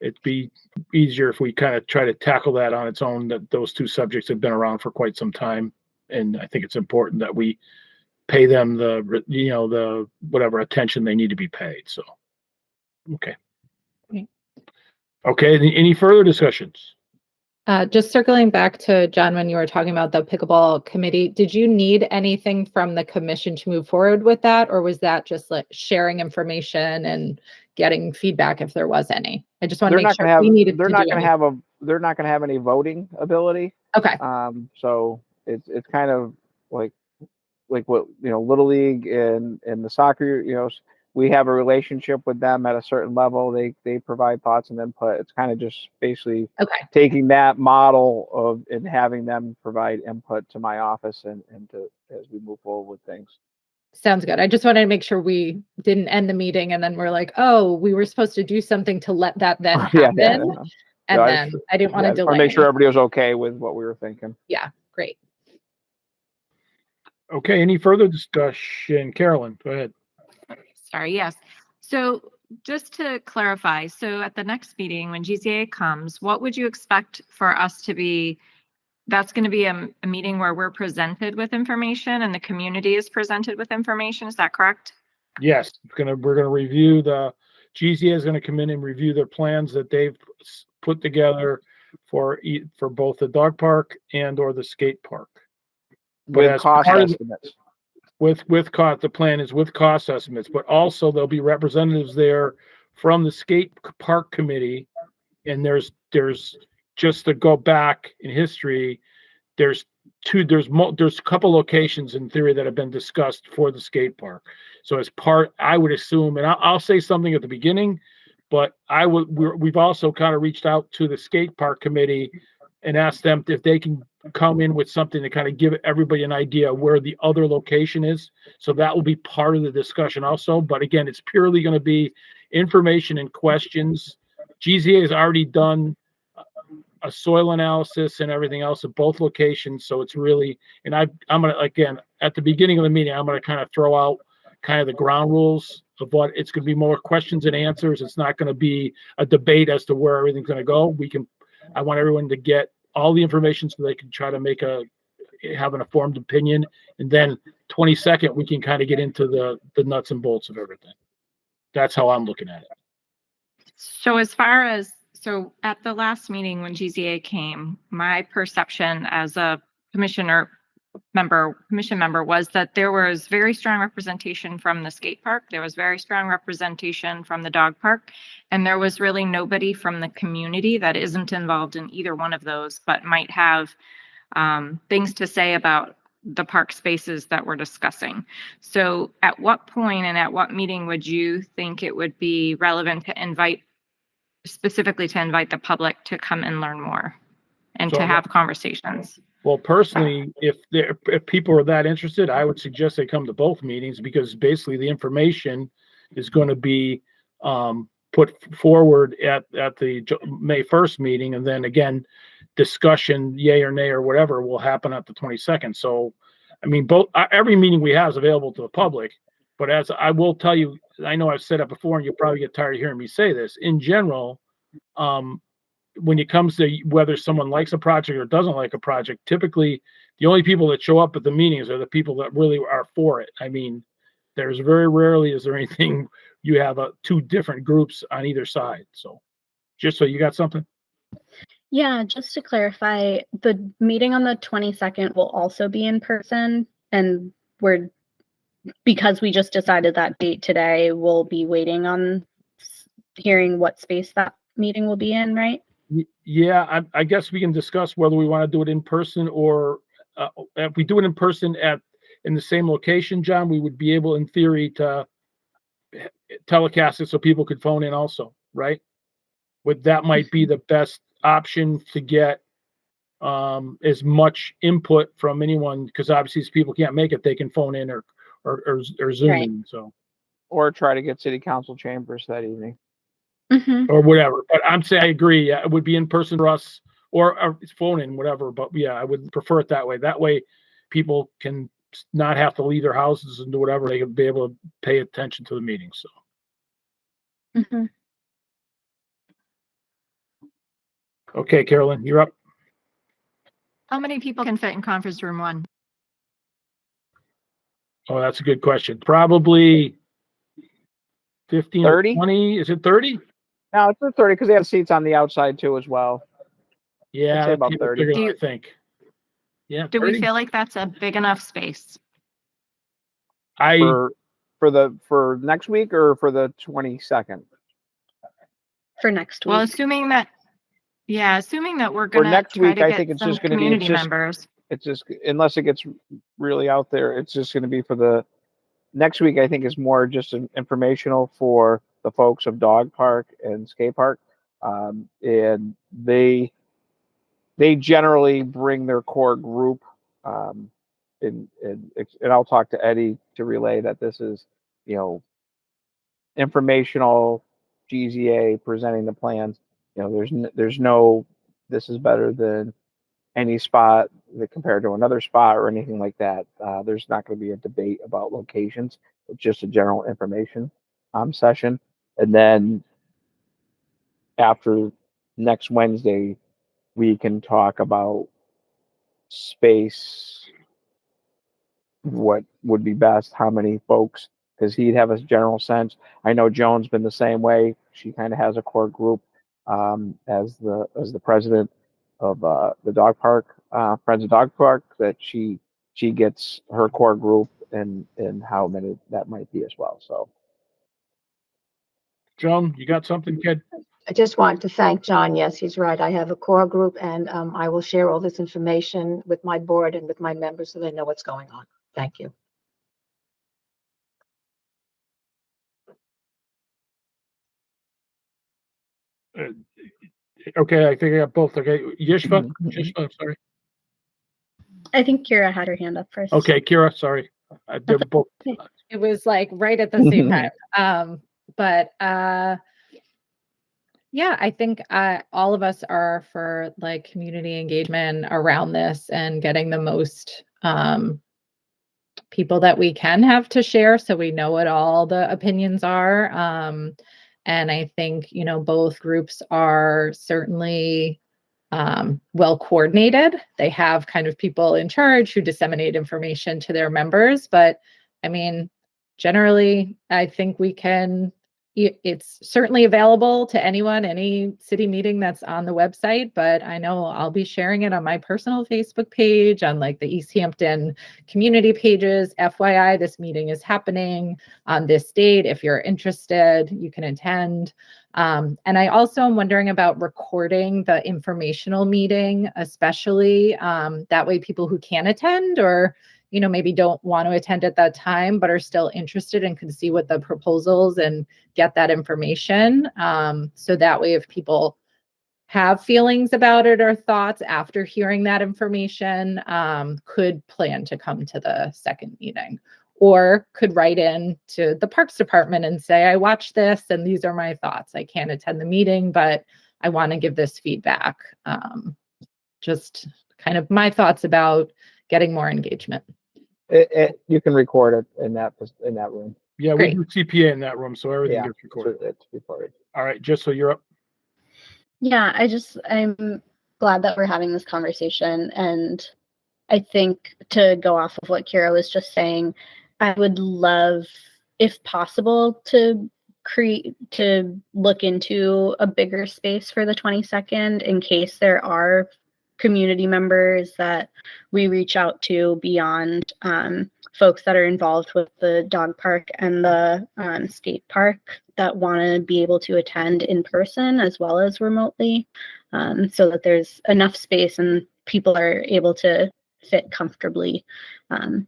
it'd be easier if we kind of try to tackle that on its own, that those two subjects have been around for quite some time. And I think it's important that we pay them the whatever attention they need to be paid. So, okay. Okay. Any further discussions? Just circling back to John, when you were talking about the pickleball committee, did you need anything from the commission to move forward with that? Or was that just like sharing information and getting feedback if there was any? I just want to make sure we needed to do anything. They're not going to have any voting ability. Okay. So it's kind of like what, Little League and the soccer, we have a relationship with them at a certain level. They provide thoughts and input. It's kind of just basically taking that model and having them provide input to my office and to as we move forward with things. Sounds good. I just wanted to make sure we didn't end the meeting and then we're like, oh, we were supposed to do something to let that then happen. I didn't want to delay. I make sure everybody was okay with what we were thinking. Yeah, great. Okay, any further discussion? Carolyn, go ahead. Sorry, yes. So just to clarify, so at the next meeting, when GZA comes, what would you expect for us to be? That's going to be a meeting where we're presented with information and the community is presented with information. Is that correct? Yes, we're going to review GZA is going to come in and review their plans that they've put together for both the dog park and or the skate park. With cost estimates. The plan is with cost estimates, but also there'll be representatives there from the skate park committee. And there's just to go back in history, there's a couple locations in theory that have been discussed for the skate park. So I would assume, and I'll say something at the beginning, but we've also kind of reached out to the skate park committee and asked them if they can come in with something to kind of give everybody an idea where the other location is. So that will be part of the discussion also. But again, it's purely going to be information and questions. GZA has already done a soil analysis and everything else at both locations. So it's really, and I'm going to, again, at the beginning of the meeting, I'm going to kind of throw out kind of the ground rules of what it's going to be more questions and answers. It's not going to be a debate as to where everything's going to go. I want everyone to get all the information so they can try to have an informed opinion. And then 22nd, we can kind of get into the nuts and bolts of everything. That's how I'm looking at it. So at the last meeting when GZA came, my perception as a commission member was that there was very strong representation from the skate park. There was very strong representation from the dog park. And there was really nobody from the community that isn't involved in either one of those, but might have things to say about the park spaces that we're discussing. So at what point and at what meeting would you think it would be relevant to invite the public to come and learn more and to have conversations? Well, personally, if people are that interested, I would suggest they come to both meetings because basically the information is going to be put forward at the May 1st meeting, and then again, discussion, yay or nay or whatever, will happen at the 22nd. So, I mean, every meeting we have is available to the public. But as I will tell you, I know I've said it before, and you'll probably get tired of hearing me say this. In general, when it comes to whether someone likes a project or doesn't like a project, typically the only people that show up at the meetings are the people that really are for it. I mean, there's very rarely is there anything you have two different groups on either side. So just so you got something. Yeah, just to clarify, the meeting on the 22nd will also be in person, and because we just decided that date today, we'll be waiting on hearing what space that meeting will be in, right? Yeah, I guess we can discuss whether we want to do it in person or if we do it in person in the same location, John, we would be able in theory to telecast it so people could phone in also, right? That might be the best option to get as much input from anyone, because obviously if people can't make it, they can phone in or Zoom Right. in. So, Or try to get city council chambers that evening. Mm-hmm. or whatever. But I'm saying I agree. Yeah, it would be in person for us or phone in, whatever. But yeah, I would prefer it that way. That way people can not have to leave their houses and do whatever. They can be able to pay attention to the meeting. So, Mm-hmm. okay, Carolyn, you're up. How many people can fit in conference room 1? Oh, that's a good question. Probably 15 or 30? 20. Is it 30? No, it's a 30 because they have seats on the outside too as well. Yeah, say about people 30. bigger than I think. Yeah. Do 30? we feel like that's a big enough space? For next week or for the 22nd? For next week. Well, assuming that we're For gonna next try week, to I get think it's some just going to be community members. It's just unless it gets really out there, it's just going to be for the next week. I think is more just an informational for the folks of Dog Park and Skate Park, and they generally bring their core group, and I'll talk to Eddie to relay that this is, informational, GZA presenting the plans. There's no this is better than any spot that compared to another spot or anything like that. There's not going to be a debate about locations. It's just a general information session. And then after next Wednesday, we can talk about space, what would be best, how many folks, because he'd have a general sense. I know Joan's been the same way. She kind of has a core group as the president of the dog park, Friends of Dog Park, that she gets her core group and how many that might be as well. So, Joan, you got something, kid? I just want to thank John. Yes, he's right. I have a core group, and I will share all this information with my board and with my members so they know what's going on. Thank you. Okay, I think I got both. Okay, Yishva, I'm sorry. I think Kira had her hand up first. Okay, Kira, sorry. They're both. It was like right at the same time. Yeah, I think all of us are for like community engagement around this and getting the most people that we can have to share so we know what all the opinions are. And I think, both groups are certainly well coordinated. They have kind of people in charge who disseminate information to their members. But I mean, generally, I think it's certainly available to anyone, any city meeting that's on the website, but I know I'll be sharing it on my personal Facebook page, on like the Easthampton community pages. FYI, this meeting is happening on this date. If you're interested, you can attend. And I also am wondering about recording the informational meeting, especially that way people who can attend or maybe don't want to attend at that time, but are still interested and can see what the proposals and get that information. So that way, if people have feelings about it or thoughts after hearing that information, could plan to come to the second meeting, or could write in to the Parks Department and say, I watched this and these are my thoughts. I can't attend the meeting, but I want to give this feedback. Just kind of my thoughts about getting more engagement. You can record it in that room. Yeah, Great. we do CPA in that room, so everything Yeah, gets recorded. it's recorded. All right, just so you're up. Yeah, I'm glad that we're having this conversation. And I think, to go off of what Kira was just saying, I would love, if possible, to look into a bigger space for the 22nd in case there are community members that we reach out to beyond folks that are involved with the dog park and the skate park that want to be able to attend in person as well as remotely, so that there's enough space and people are able to fit comfortably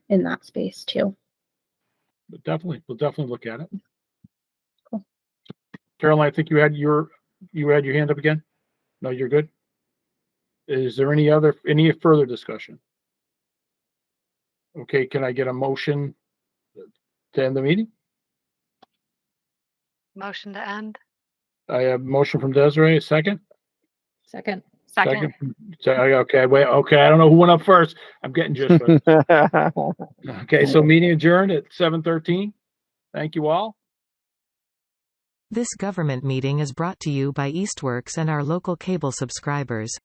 in that space too. But we'll definitely look at it. Cool. Caroline, I think you had your hand up again. No, you're good. Is there any further discussion? Okay, can I get a motion to end the meeting? Motion to end. I have a motion from Desiree, a second. Second. Okay, wait. Okay, I don't know who went up first. I'm getting just okay. So meeting adjourned at 7:13. Thank you all. This government meeting is brought to you by Eastworks and our local cable subscribers.